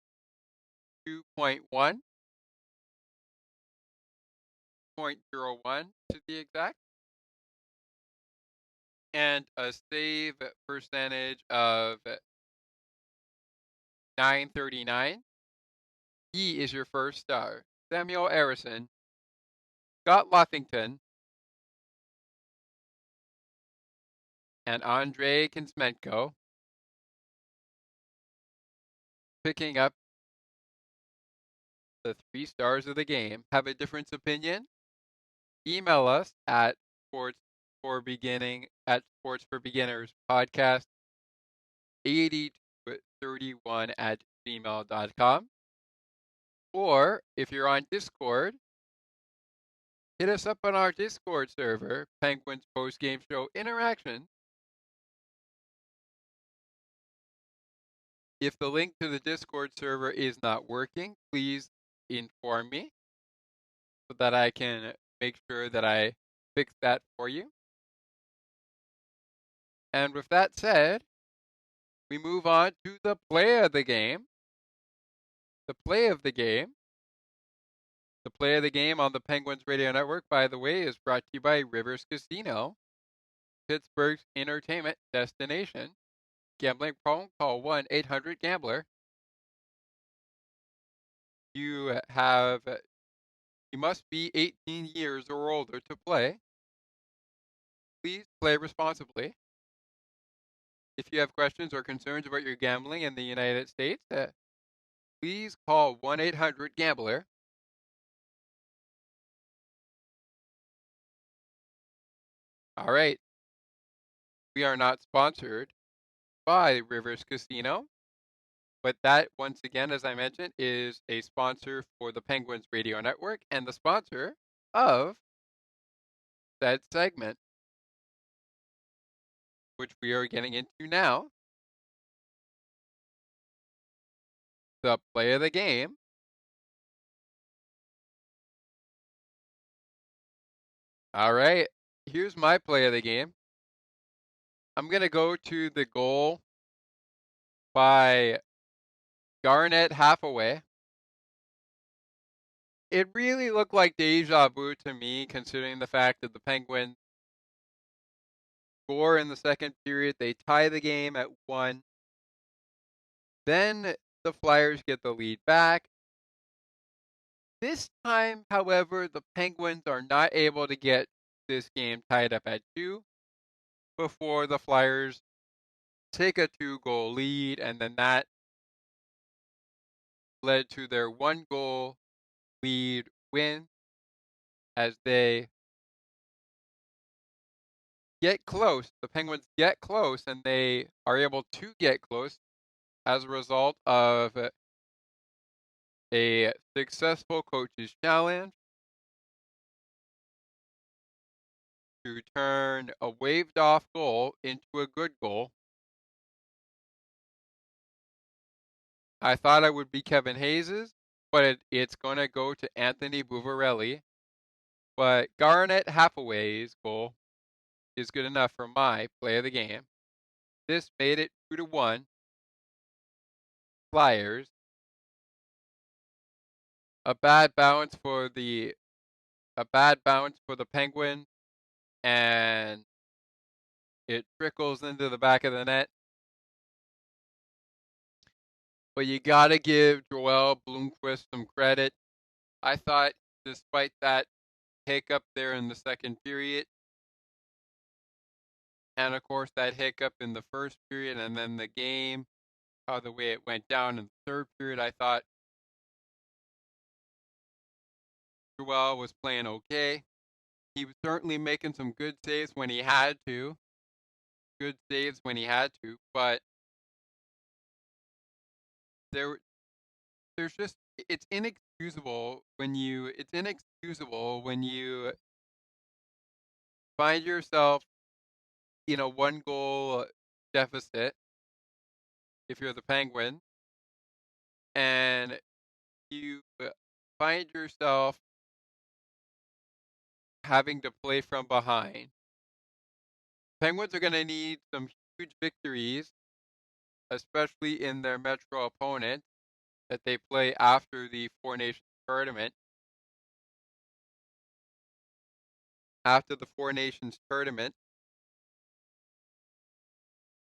2.1, 0.01 to be exact, and a save percentage of 939. He is your 1st star. Samuel Arison, Scott Lothington, and Andrei Kuzmenko picking up the 3 stars of the game. Have a different opinion? Email us at sportsforbeginners podcast 8031@gmail.com. Or if you're on Discord, hit us up on our Discord server, Penguins Postgame Show Interaction. If the link to the Discord server is not working, please inform me so that I can make sure that I fix that for you. And with that said, we move on to the play of the game. The play of the game The play of the game on the Penguins Radio Network, by the way, is brought to you by Rivers Casino, Pittsburgh's entertainment destination. Gambling problem? Call 1-800-GAMBLER. You must be 18 years or older to play. Please play responsibly. If you have questions or concerns about your gambling in the United States, please call 1-800-GAMBLER. All right. We are not sponsored by Rivers Casino, but that, once again, as I mentioned, is a sponsor for the Penguins Radio Network and the sponsor of that segment, which we are getting into now. The play of the game. All right. Here's my play of the game. I'm going to go to the goal by Garnett Hathaway. It really looked like deja vu to me, considering the fact that the Penguins score in the second period. They tie the game at 1. Then the Flyers get the lead back. This time, however, the Penguins are not able to get this game tied up at 2 before the Flyers take a 2-goal lead, and then that led to their 1-goal lead win as they get close. The Penguins get close, and they are able to get close as a result of a successful coach's challenge to turn a waved off goal into a good goal. I thought it would be Kevin Hayes's, but it's going to go to Anthony Buvarelli. But Garnett Hathaway's goal is good enough for my play of the game. This made it 2-1 Flyers. A bad bounce for the Penguins, and it trickles into the back of the net. But you got to give Joel Blomqvist some credit. I thought, despite that hiccup there in the second period, and of course that hiccup in the first period, and then the game, the way it went down in the third period, I thought Joel was playing okay. He was certainly making some good saves when he had to. But there's just, it's inexcusable when you find yourself in a 1-goal deficit if you're the Penguins, and you find yourself having to play from behind. Penguins are going to need some huge victories, especially in their Metro opponent that they play after the Four Nations tournament.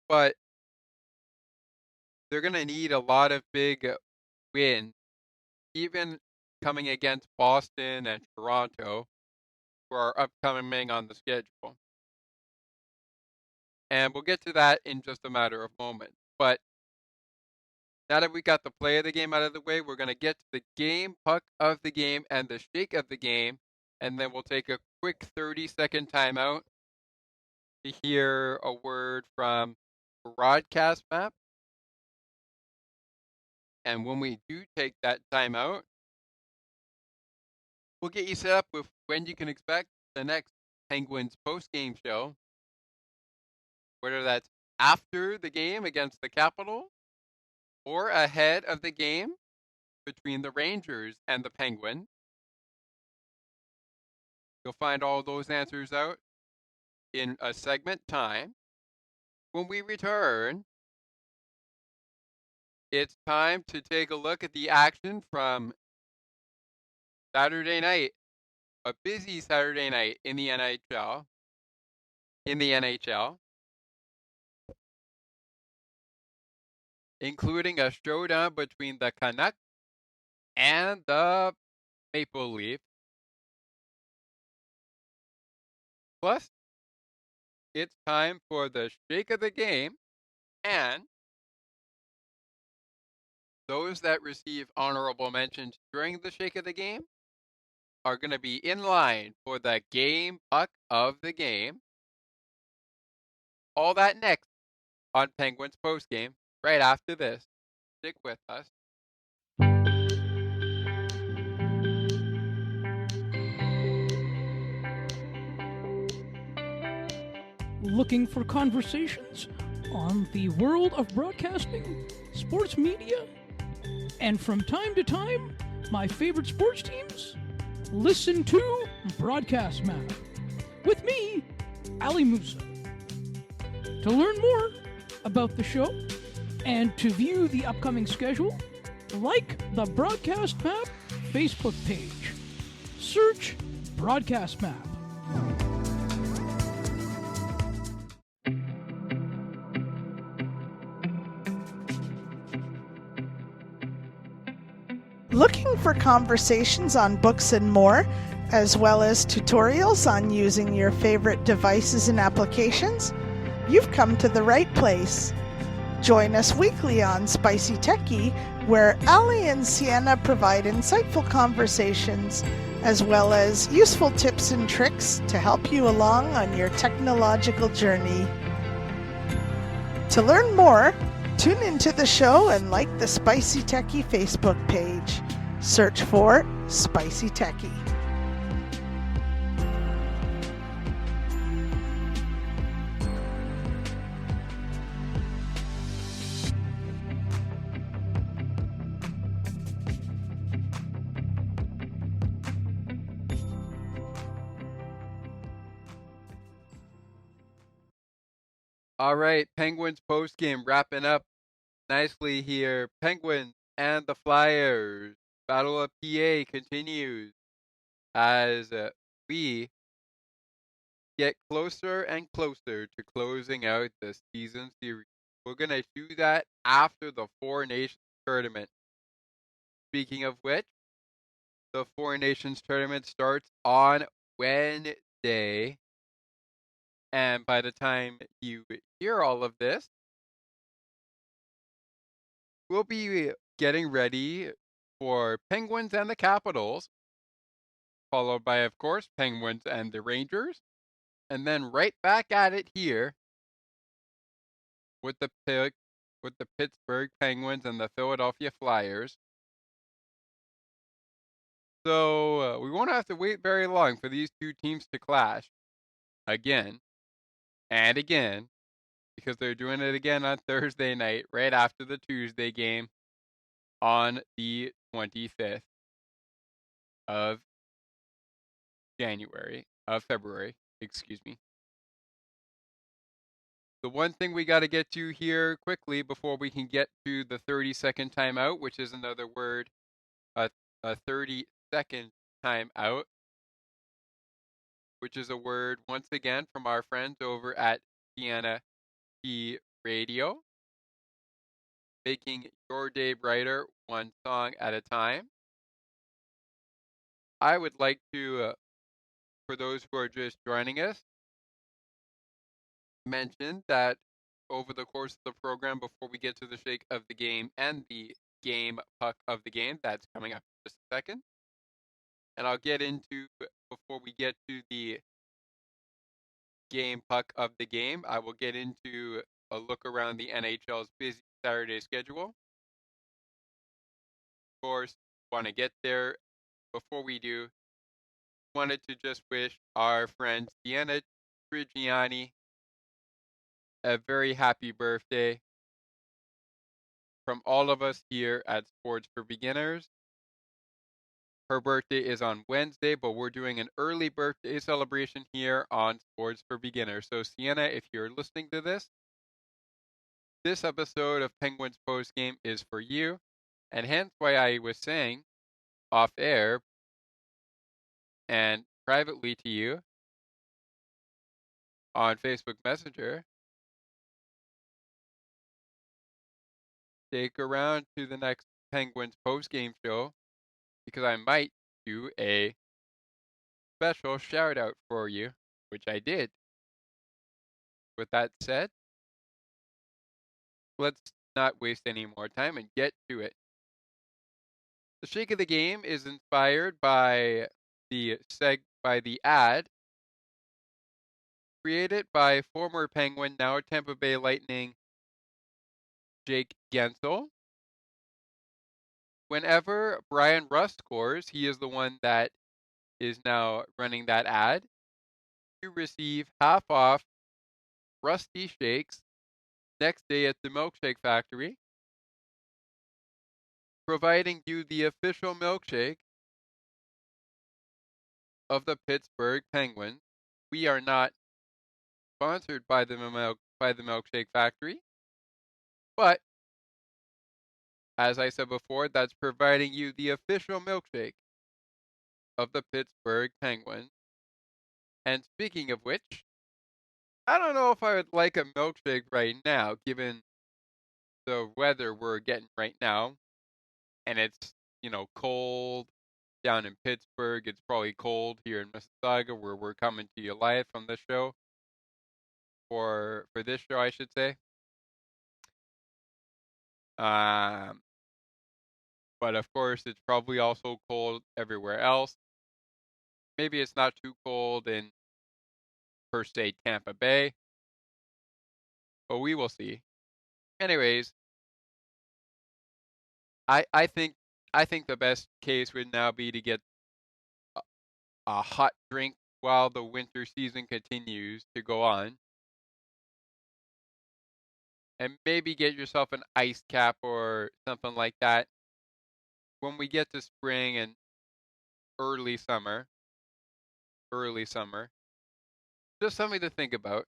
But they're going to need a lot of big wins, even coming against Boston and Toronto, who are upcoming on the schedule. And we'll get to that in just a matter of moments. But now that we got the play of the game out of the way, we're going to get to the game puck of the game and the shake of the game. And then we'll take a quick 30-second timeout to hear a word from Broadcast Map. And when we do take that timeout, we'll get you set up with when you can expect the next Penguins post-game show. Whether that's after the game against the Capitals or ahead of the game between the Rangers and the Penguins. You'll find all those answers out in a segment time. When we return, it's time to take a look at the action from Saturday night, a busy Saturday night in the NHL. Including a showdown between the Canucks and the Maple Leafs. Plus, it's time for the shake of the game, and those that receive honorable mentions during the shake of the game are going to be in line for the game puck of the game. All that next on Penguins postgame, right after this. Stick with us. Looking for conversations on the world of broadcasting, sports media, and from time to time, my favorite sports teams? Listen to Broadcast Map with me, Ali Musa. To learn more about the show and to view the upcoming schedule, like the Broadcast Map Facebook page. Search Broadcast Map. Looking for conversations on books and more, as well as tutorials on using your favorite devices and applications? You've come to the right place. Join us weekly on Spicy Techie, where Ali and Sienna provide insightful conversations, as well as useful tips and tricks to help you along on your technological journey. To learn more, tune into the show and like the Spicy Techie Facebook page. Search for Spicy Techie. All right, Penguins postgame wrapping up nicely here. Penguins and the Flyers. Battle of PA continues as we get closer and closer to closing out the season series. We're going to do that after the Four Nations tournament. Speaking of which, the Four Nations tournament starts on Wednesday. And by the time you hear all of this, we'll be getting ready for Penguins and the Capitals, followed by, of course, Penguins and the Rangers, and then right back at it here with the Pittsburgh Penguins and the Philadelphia Flyers. So we won't have to wait very long for these two teams to clash again and again, because they're doing it again on Thursday night, right after the Tuesday game on the 25th of February, excuse me. The one thing we got to get to here quickly before we can get to the 30-second timeout, which is another word, a 30-second timeout, which is a word, once again, from our friends over at Sienna P Radio, making your day brighter one song at a time. I would like to, for those who are just joining us, mention that over the course of the program, before we get to the shake of the game and the game puck of the game, that's coming up in just a second. And I'll get into, before we get to the game puck of the game, I will get into a look around the NHL's busy Saturday schedule. Of course, want to get there. Before we do, wanted to just wish our friend Sienna Trigiani a very happy birthday from all of us here at Sports for Beginners. Her birthday is on Wednesday, but we're doing an early birthday celebration here on Sports for Beginners. So, Sienna, if you're listening to this episode of Penguins Postgame is for you, and hence why I was saying off air and privately to you on Facebook Messenger, stick around to the next Penguins post-game show because I might do a special shout out for you, which I did. With that said, let's not waste any more time and get to it. The shake of the game is inspired by the ad created by former Penguin, now Tampa Bay Lightning, Jake Gensel. Whenever Brian Rust scores, he is the one that is now running that ad. You receive half off Rusty Shakes next day at the Milkshake Factory, providing you the official milkshake of the Pittsburgh Penguins. We are not sponsored by the Milkshake Factory, but as I said before, that's providing you the official milkshake of the Pittsburgh Penguins. And speaking of which, I don't know if I would like a milkshake right now, given the weather we're getting right now. And it's, cold down in Pittsburgh. It's probably cold here in Mississauga, where we're coming to you live from this show. For this show, I should say. But of course, it's probably also cold everywhere else. Maybe it's not too cold in, per se, Tampa Bay. But we will see. Anyways, I think the best case would now be to get a hot drink while the winter season continues to go on. And maybe get yourself an ice cap or something like that when we get to spring and early summer. Just something to think about.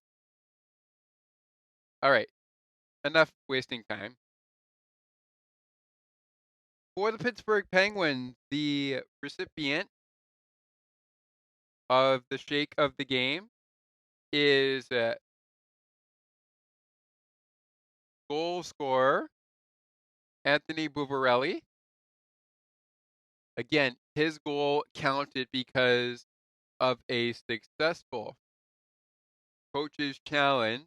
All right, enough wasting time. For the Pittsburgh Penguins, the recipient of the shake of the game is goal scorer Anthony Buvarelli. Again, his goal counted because of a successful coach's challenge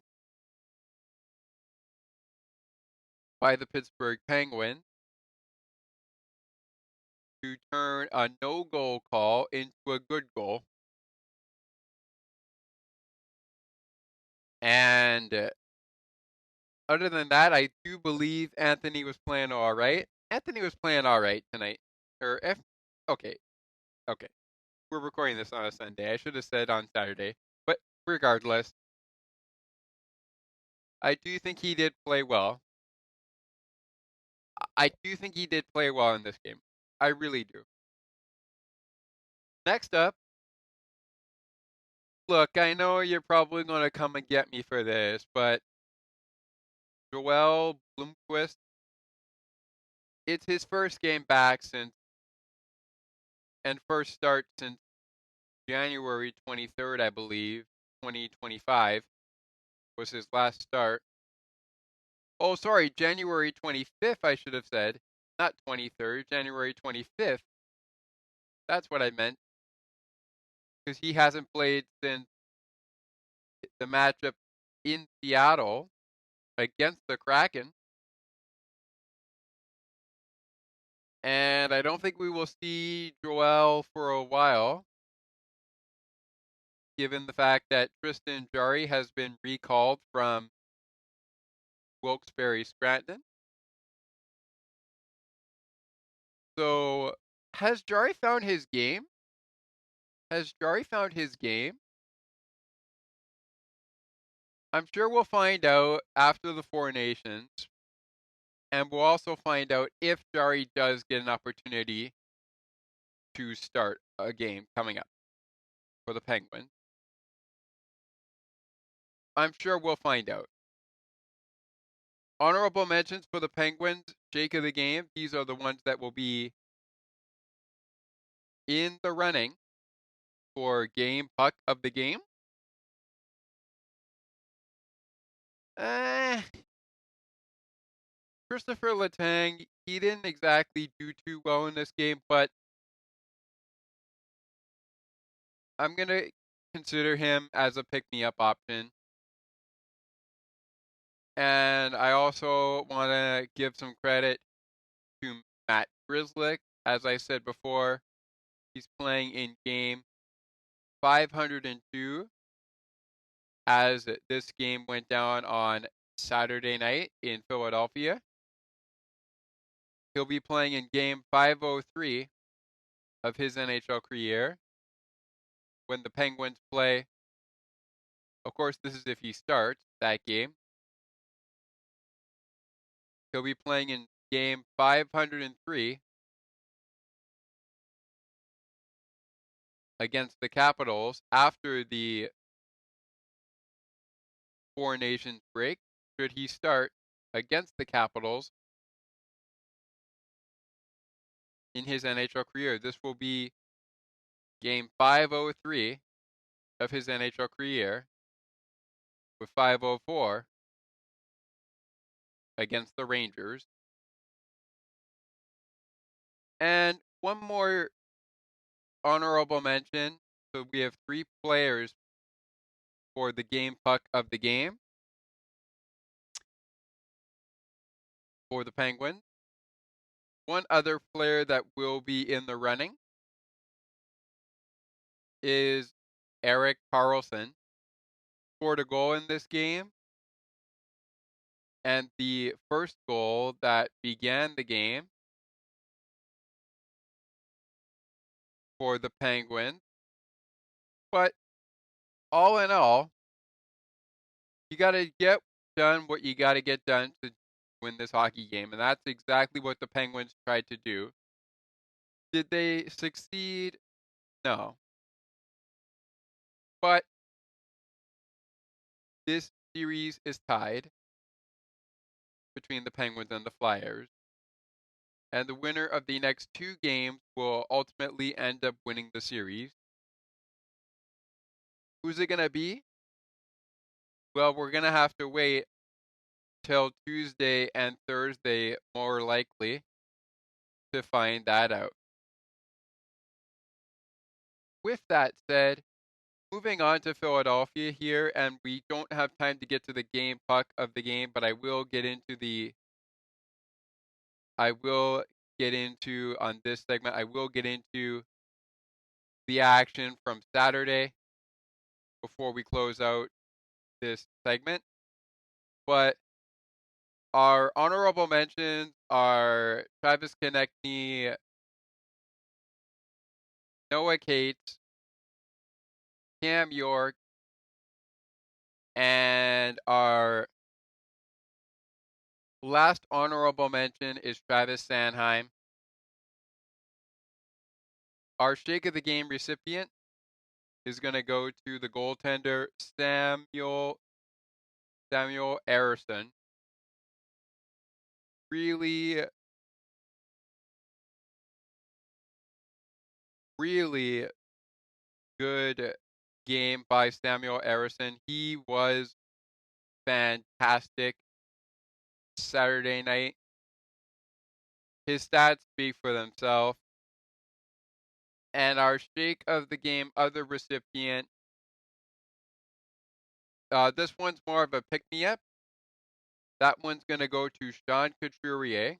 by the Pittsburgh Penguins to turn a no-goal call into a good goal. And other than that, I do believe Anthony was playing all right. Anthony was playing all right tonight. Okay. We're recording this on a Sunday. I should have said on Saturday. But regardless, I do think he did play well. I do think he did play well in this game. I really do. Next up, look, I know you're probably going to come and get me for this, but Joel Blomqvist, it's his first game back first start since January 23rd, I believe, 2025 was his last start. Oh, sorry, January 25th, I should have said. Not 23rd, January 25th. That's what I meant. Because he hasn't played since the matchup in Seattle against the Kraken. And I don't think we will see Joel for a while, given the fact that Tristan Jarry has been recalled from Wilkes-Barre Scranton. So, has Jarry found his game? I'm sure we'll find out after the Four Nations. And we'll also find out if Jarry does get an opportunity to start a game coming up for the Penguins. I'm sure we'll find out. Honorable mentions for the Penguins, shake of the game. These are the ones that will be in the running for game puck of the game. Christopher Letang, he didn't exactly do too well in this game, but I'm going to consider him as a pick-me-up option. And I also want to give some credit to Matt Grzelcyk. As I said before, he's playing in game 502 as this game went down on Saturday night in Philadelphia. He'll be playing in game 503 of his NHL career when the Penguins play. Of course, this is if he starts that game. He'll be playing in game 503 against the Capitals after the Four Nations break, should he start against the Capitals in his NHL career. This will be game 503 of his NHL career, with 504 against the Rangers. And one more honorable mention. So we have 3 players for the game puck of the game for the Penguins. One other player that will be in the running is Erik Karlsson. Scored a goal in this game, and the first goal that began the game for the Penguins. But all in all, you got to get done what you got to get done to win this hockey game, and that's exactly what the Penguins tried to do. Did they succeed? No. But this series is tied between the Penguins and the Flyers, and the winner of the next 2 games will ultimately end up winning the series. Who's it going to be? Well, we're going to have to wait till Tuesday and Thursday, more likely, to find that out. With that said, moving on to Philadelphia here, and we don't have time to get to the game puck of the game, but I will get into on this segment, I will get into the action from Saturday before we close out this segment. But our honorable mentions are Travis Konecny, Noah Cates, Cam York, and our last honorable mention is Travis Sanheim. Our Shake of the Game recipient is going to go to the goaltender Samuel Ersson. Really, really good game by Samuel Ersson. He was fantastic Saturday night. His stats speak for themselves. And our Shake of the Game other recipient, this one's more of a pick-me-up. That one's going to go to Sean Couturier.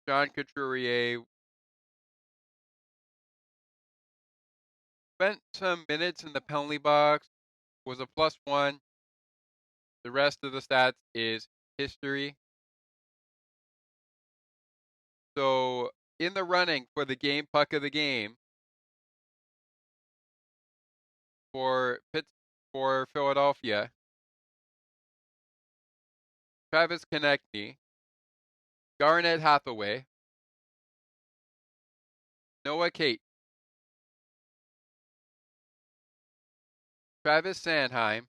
Sean Couturier spent some minutes in the penalty box, was a +1. The rest of the stats is history. So, in the running for the game puck of the game for Philadelphia, Travis Konecny, Garnet Hathaway, Noah Cates, Travis Sanheim,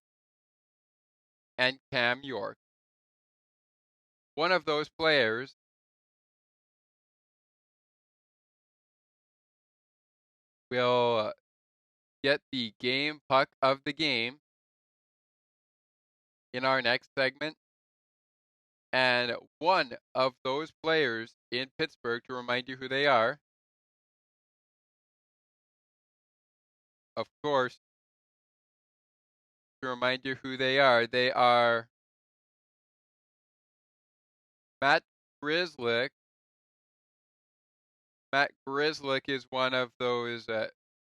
and Cam York. One of those players will get the game puck of the game in our next segment. And one of those players in Pittsburgh, to remind you who they are, of course, to remind you who they are Matt Grzelcyk. Matt Grzelcyk is one of those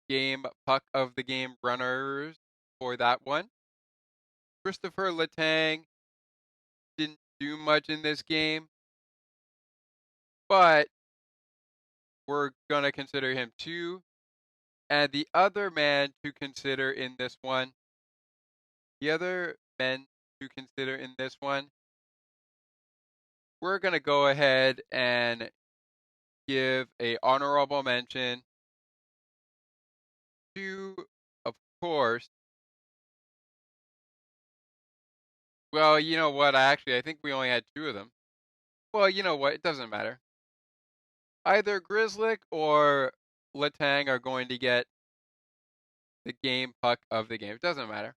game puck of the game runners for that one. Christopher Letang didn't do much in this game, but we're going to consider him too. And the other man to consider in this one, we're going to go ahead and give a honorable mention to, of course, well, you know what, I think we only had two of them. Well, you know what, it doesn't matter. Either Grzelcyk or Letang are going to get the game puck of the game. It doesn't matter.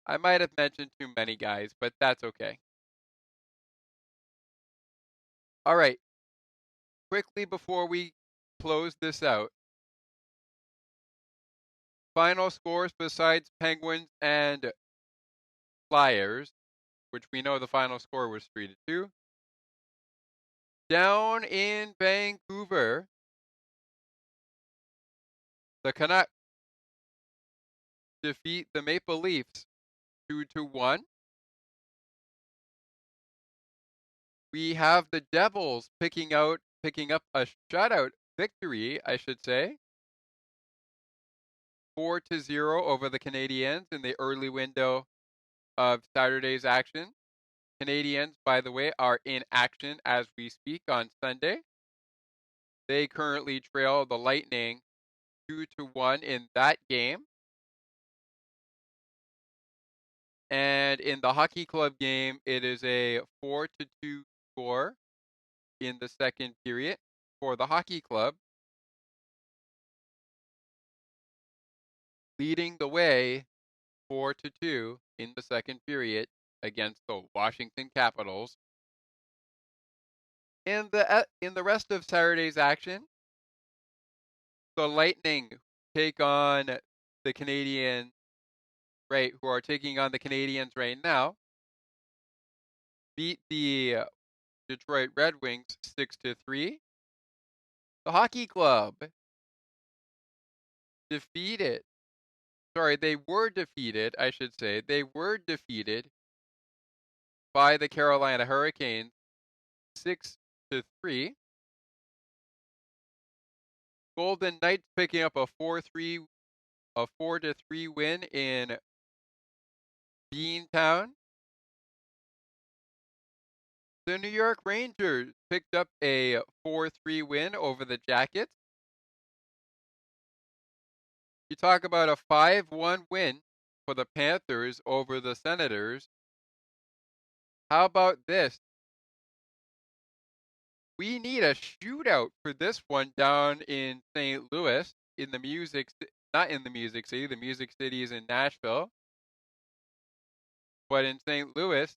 I might have mentioned too many guys, but that's okay. All right. Quickly before we close this out, final scores besides Penguins and Flyers, which we know the final score was 3-2. Down in Vancouver, the Canucks defeat the Maple Leafs 2-1. We have the Devils picking up a shutout victory, I should say, 4-0 over the Canadiens in the early window of Saturday's action. Canadiens, by the way, are in action as we speak on Sunday. They currently trail the Lightning 2-1 in that game. And in the hockey club game, it is a 4-2 score in the second period for the hockey club, leading the way 4-2 in the second period against the Washington Capitals. In the rest of Saturday's action, the Lightning take on the Canadiens, right, who are taking on the Canadiens right now, beat the Detroit Red Wings 6-3. The hockey club they were defeated, I should say. They were defeated by the Carolina Hurricanes 6-3. Golden Knights picking up a 4-3 win in Beantown. The New York Rangers picked up a 4-3 win over the Jackets. You talk about a 5-1 win for the Panthers over the Senators. How about this? We need a shootout for this one down in St. Louis, the Music City is in Nashville. But in St. Louis,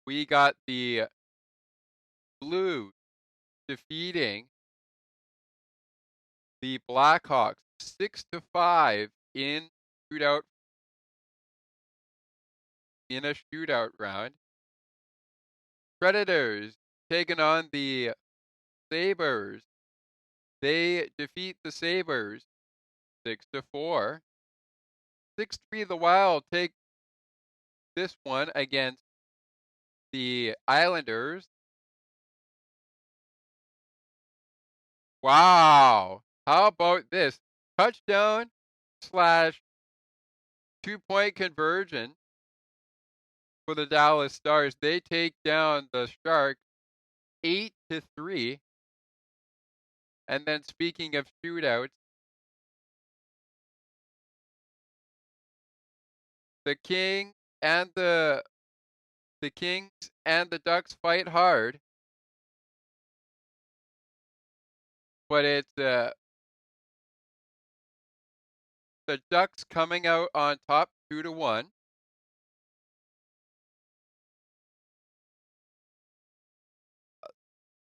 we got the Blues defeating the Blackhawks 6-5 in a shootout round. Predators taking on the Sabres. They defeat the Sabres 6-4. 6-3 the Wild take this one against the Islanders. Wow. How about this? Touchdown / 2-point conversion for the Dallas Stars. They take down the Sharks 8-3. And then speaking of shootouts, the Kings and the Ducks fight hard. but it's the Ducks coming out on top 2-1.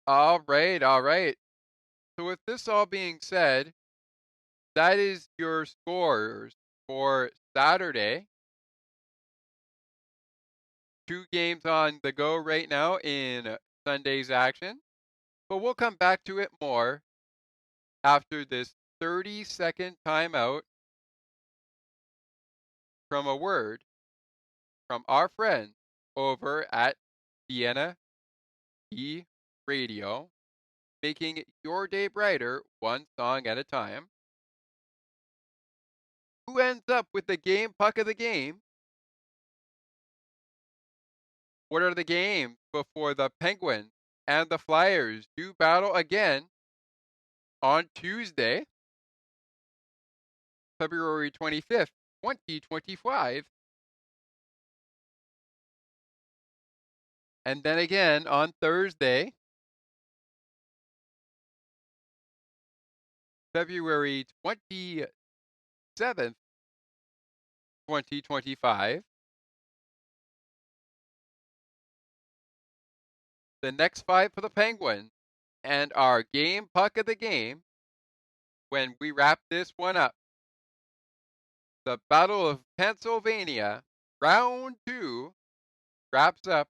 All right, all right. So with this all being said, that is your scores for Saturday. 2 games on the go right now in Sunday's action, but we'll come back to it more after this 30-second timeout from a word from our friends over at Vienna E Radio, making your day brighter one song at a time. Who ends up with the game puck of the game? What are the games before the Penguins and the Flyers do battle again on Tuesday, February 25th, 2025? And then again on Thursday, February 27th, 2025. The next 5 for the Penguins and our game puck of the game when we wrap this one up. The Battle of Pennsylvania, round 2, wraps up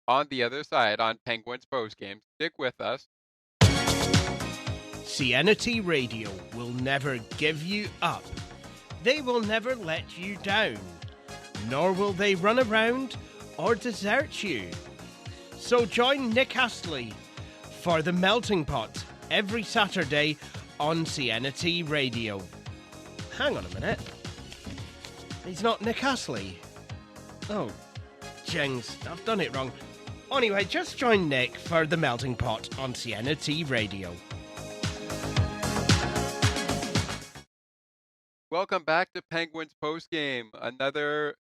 on the other side on Penguins postgame. Stick with us. CNT Radio will never give you up. They will never let you down, nor will they run around or desert you. So join Nick Astley for The Melting Pot every Saturday on CNT Radio. Hang on a minute. He's not Nick Astley. Oh, jings, I've done it wrong. Anyway, just join Nick for The Melting Pot on CNT Radio. Welcome back to Penguins postgame. Another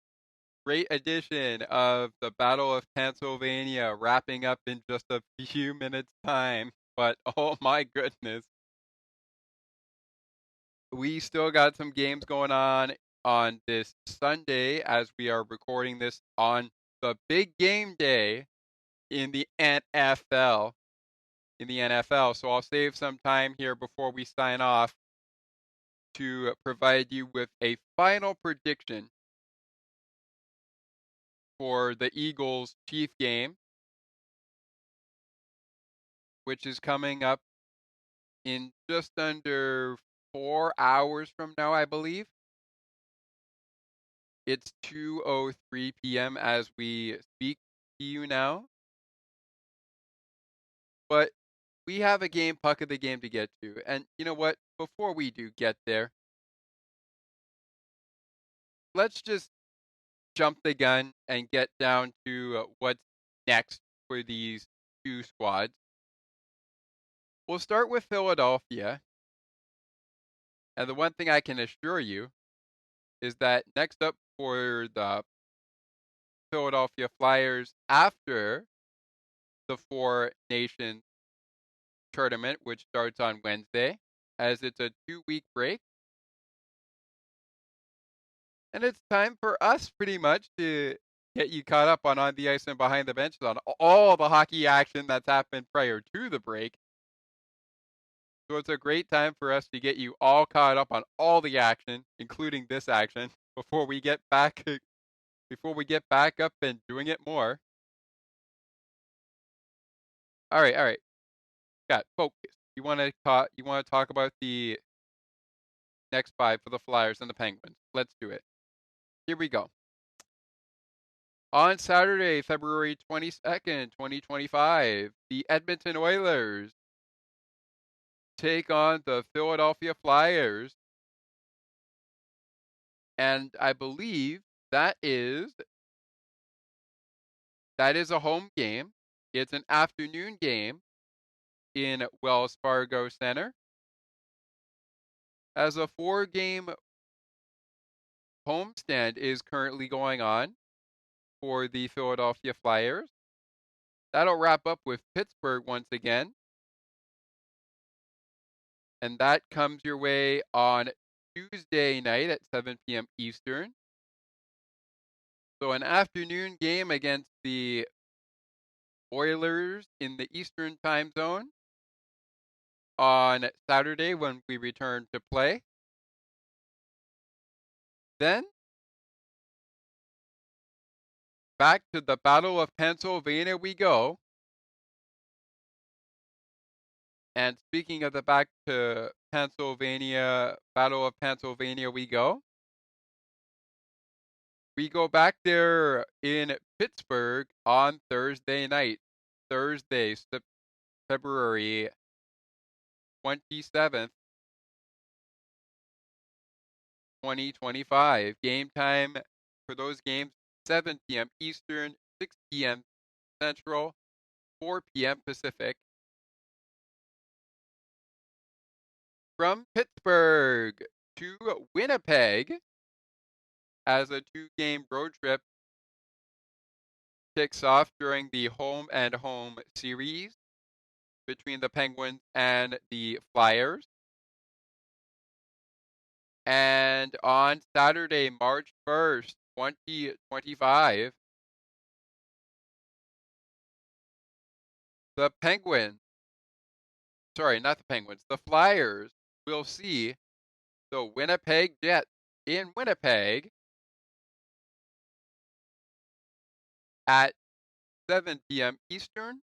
great edition of the Battle of Pennsylvania, wrapping up in just a few minutes' time. But oh my goodness, we still got some games going on this Sunday as we are recording this on the big game day in the NFL. So I'll save some time here before we sign off to provide you with a final prediction for the Eagles-Chiefs game, which is coming up in just under 4 hours from now, I believe. It's 2:03 p.m. as we speak to you now. But we have a game puck of the game to get to. And you know what? Before we do get there, let's just jump the gun and get down to what's next for these two squads. We'll start with Philadelphia. And the one thing I can assure you is that next up for the Philadelphia Flyers after the Four Nations tournament, which starts on Wednesday, as it's a 2-week break. And it's time for us pretty much to get you caught up on the ice and behind the benches on all the hockey action that's happened prior to the break. So it's a great time for us to get you all caught up on all the action, including this action, before we get back up and doing it more. All right. Got focus. You want to talk about the next 5 for the Flyers and the Penguins. Let's do it. Here we go. On Saturday, February 22nd, 2025, the Edmonton Oilers take on the Philadelphia Flyers. And I believe that is a home game. It's an afternoon game in Wells Fargo Center. As a 4-game homestand is currently going on for the Philadelphia Flyers. That'll wrap up with Pittsburgh once again. And that comes your way on Tuesday night at 7 p.m. Eastern. So an afternoon game against the Oilers in the Eastern time zone on Saturday when we return to play. Then back to the Battle of Pennsylvania we go. And speaking of the back to Pennsylvania, Battle of Pennsylvania we go. We go back there in Pittsburgh on Thursday night. Thursday, February 27th, 2025. Game time for those games, 7 p.m. Eastern, 6 p.m. Central, 4 p.m. Pacific. From Pittsburgh to Winnipeg as a 2-game road trip kicks off during the home and home series between the Penguins and the Flyers. And on Saturday, March 1st, 2025, the Flyers will see the Winnipeg Jets in Winnipeg at 7 p.m. Eastern,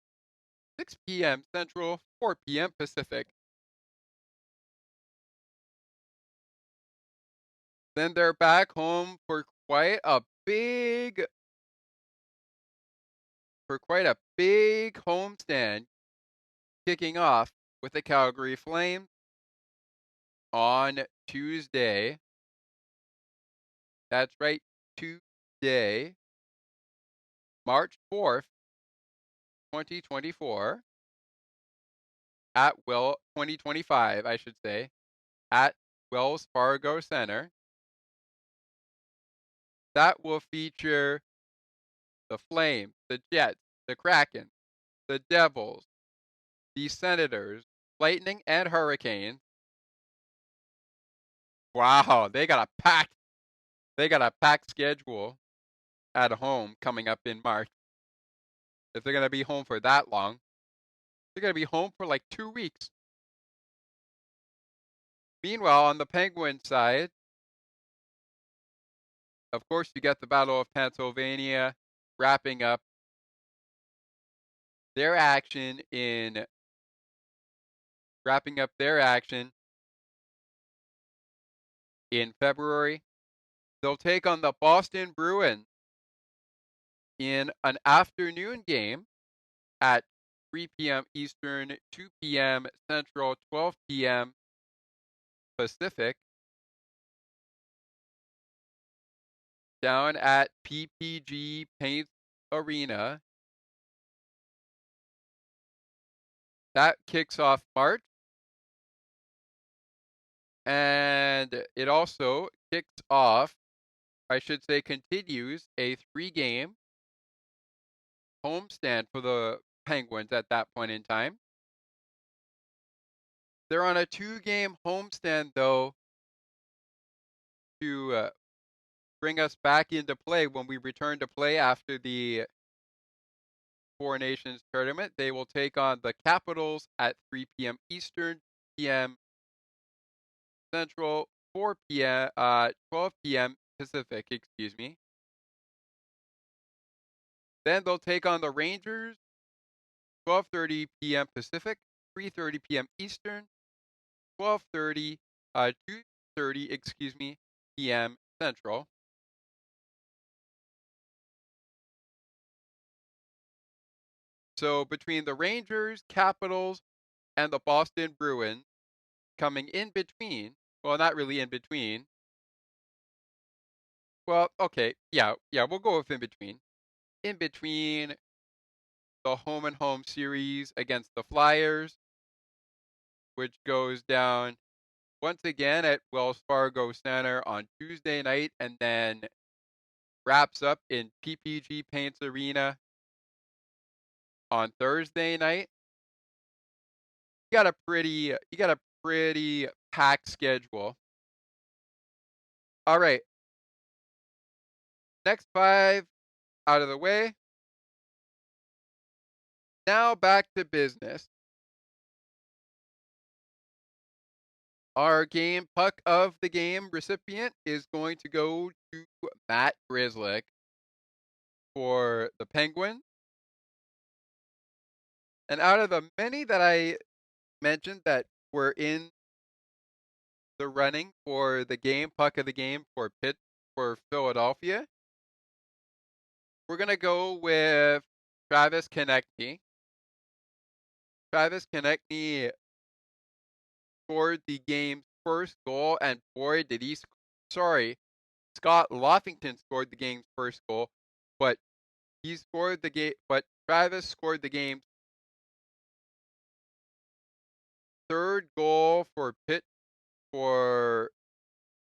6 p.m. Central, 4 p.m. Pacific. Then they're back home for quite a big homestand, kicking off with the Calgary Flames on Tuesday. That's right, Tuesday, March 4th, 2024, 2025, I should say, at Wells Fargo Center. That will feature the Flames, the Jets, the Kraken, the Devils, the Senators, Lightning, and Hurricanes. Wow, they got a packed schedule at home coming up in March. If they're gonna be home for that long, they're gonna be home for like 2 weeks. Meanwhile, on the Penguins side, of course, you got the Battle of Pennsylvania wrapping up their action in February. They'll take on the Boston Bruins in an afternoon game at 3 p.m. Eastern, 2 p.m. Central, 12 p.m. Pacific, down at PPG Paints Arena. That kicks off March, and it also continues a 3-game homestand for the Penguins at that point in time. They're on a 2-game homestand, though, to bring us back into play when we return to play after the Four Nations tournament. They will take on the Capitals at 3 p.m. Eastern, 2 p.m. Central, 4 p.m. 12 p.m. Pacific, excuse me. Then they'll take on the Rangers, 12:30 p.m. Pacific, 3:30 p.m. Eastern, 2:30 p.m. Central. So between the Rangers, Capitals, and the Boston Bruins, coming in between, well, not really in between. Well, okay, yeah, we'll go with in between. In between the home and home series against the Flyers, which goes down once again at Wells Fargo Center on Tuesday night and then wraps up in PPG Paints Arena on Thursday night. You got a pretty pretty packed schedule. All right. Next 5 out of the way. Now back to business. Our game puck of the game recipient is going to go to Matt Grzelcyk for the Penguins. And out of the many that I mentioned that were in the running for the game puck of the game for Philadelphia, we're going to go with Travis Konecny. Travis Konecny scored the game's first goal, and boy, did he... Scott Loffington scored the game's first goal, but Travis scored the game's third goal for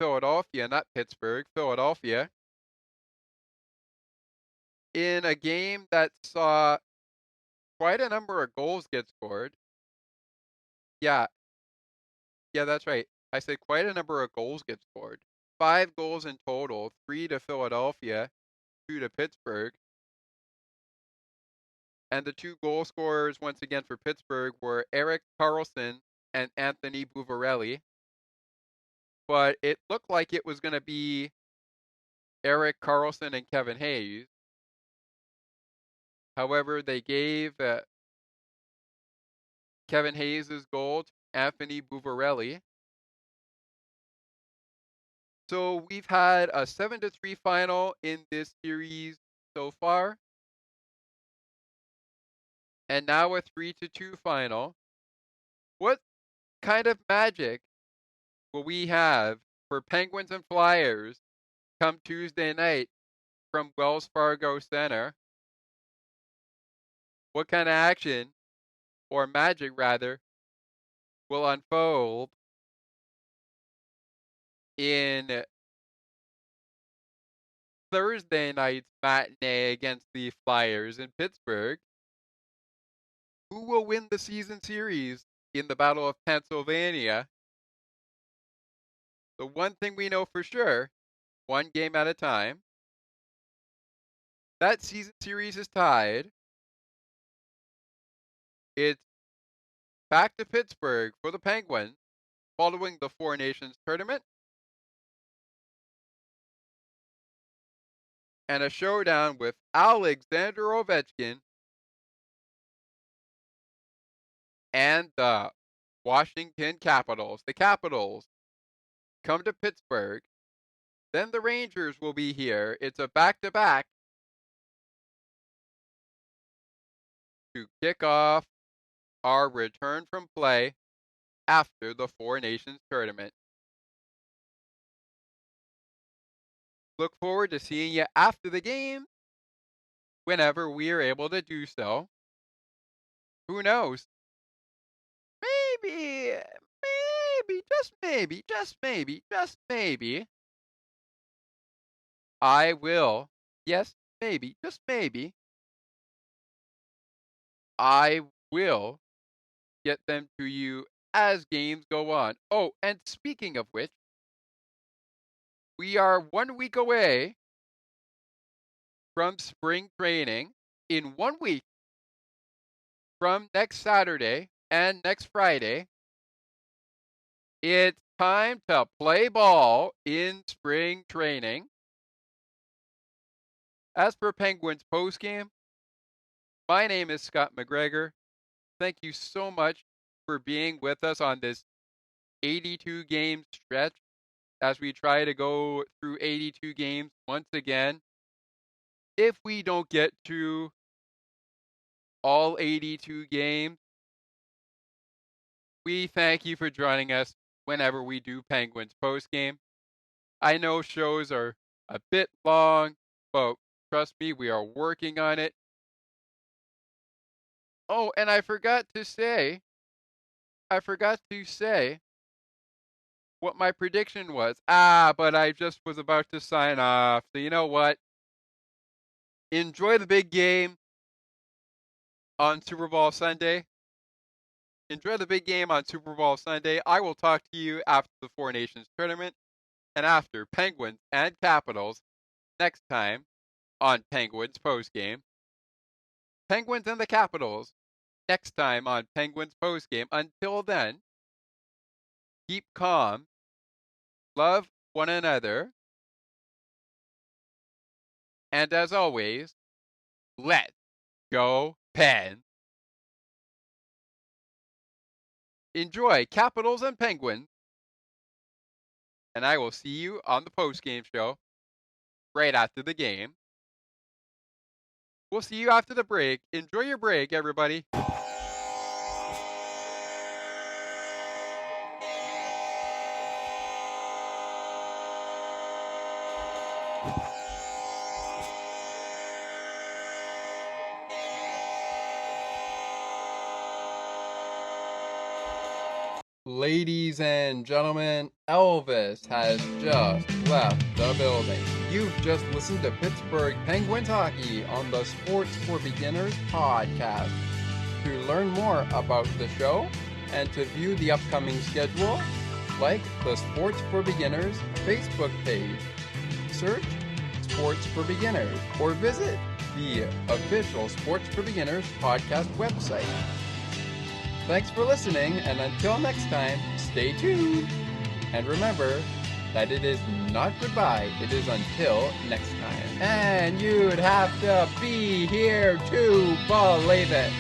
Philadelphia, not Pittsburgh, Philadelphia, in a game that saw quite a number of goals get scored. Yeah, that's right. I said quite a number of goals get scored. 5 goals in total, 3 to Philadelphia, 2 to Pittsburgh. And the 2 goal scorers, once again, for Pittsburgh were Erik Karlsson and Anthony Buvarelli. But it looked like it was going to be Erik Karlsson and Kevin Hayes. However, they gave Kevin Hayes' goal to Anthony Buvarelli. So we've had a 7-3 final in this series so far. And now a 3-2 final. What kind of magic will we have for Penguins and Flyers come Tuesday night from Wells Fargo Center? What kind of action, or magic rather, will unfold in Thursday night's matinee against the Flyers in Pittsburgh? Who will win the season series in the Battle of Pennsylvania? The one thing we know for sure, one game at a time, that season series is tied. It's back to Pittsburgh for the Penguins following the Four Nations tournament. And a showdown with Alexander Ovechkin and the Washington Capitals. The Capitals come to Pittsburgh. Then the Rangers will be here. It's a back-to-back to kick off our return from play after the Four Nations tournament. Look forward to seeing you after the game, whenever we are able to do so. Who knows? Maybe, just maybe, I will, yes, maybe, just maybe, I will get them to you as games go on. Oh, and speaking of which, we are 1 week away from spring training. In 1 week from next Saturday and next Friday, it's time to play ball in spring training. As for Penguins postgame, my name is Scott McGregor. Thank you so much for being with us on this 82 game stretch as we try to go through 82 games once again. If we don't get to all 82 games, we thank you for joining us whenever we do Penguins postgame. I know shows are a bit long, but trust me, we are working on it. Oh, and I forgot to say what my prediction was. But I just was about to sign off. So you know what? Enjoy the big game on Super Bowl Sunday. Enjoy the big game on Super Bowl Sunday. I will talk to you after the Four Nations tournament and after Penguins and Capitals next time on Penguins Postgame. Penguins and the Capitals next time on Penguins Postgame. Until then, keep calm, love one another, and as always, let's go Pens. Enjoy Capitals and Penguins, and I will see you on the postgame show right after the game. We'll see you after the break. Enjoy your break, everybody. Ladies and gentlemen, Elvis has just left the building. You've just listened to Pittsburgh Penguins hockey on the Sports for Beginners podcast. To learn more about the show and to view the upcoming schedule, like the Sports for Beginners Facebook page. Search Sports for Beginners or visit the official Sports for Beginners podcast website. Thanks for listening, and until next time, stay tuned. And remember that it is not goodbye, it is until next time. And you'd have to be here to believe it.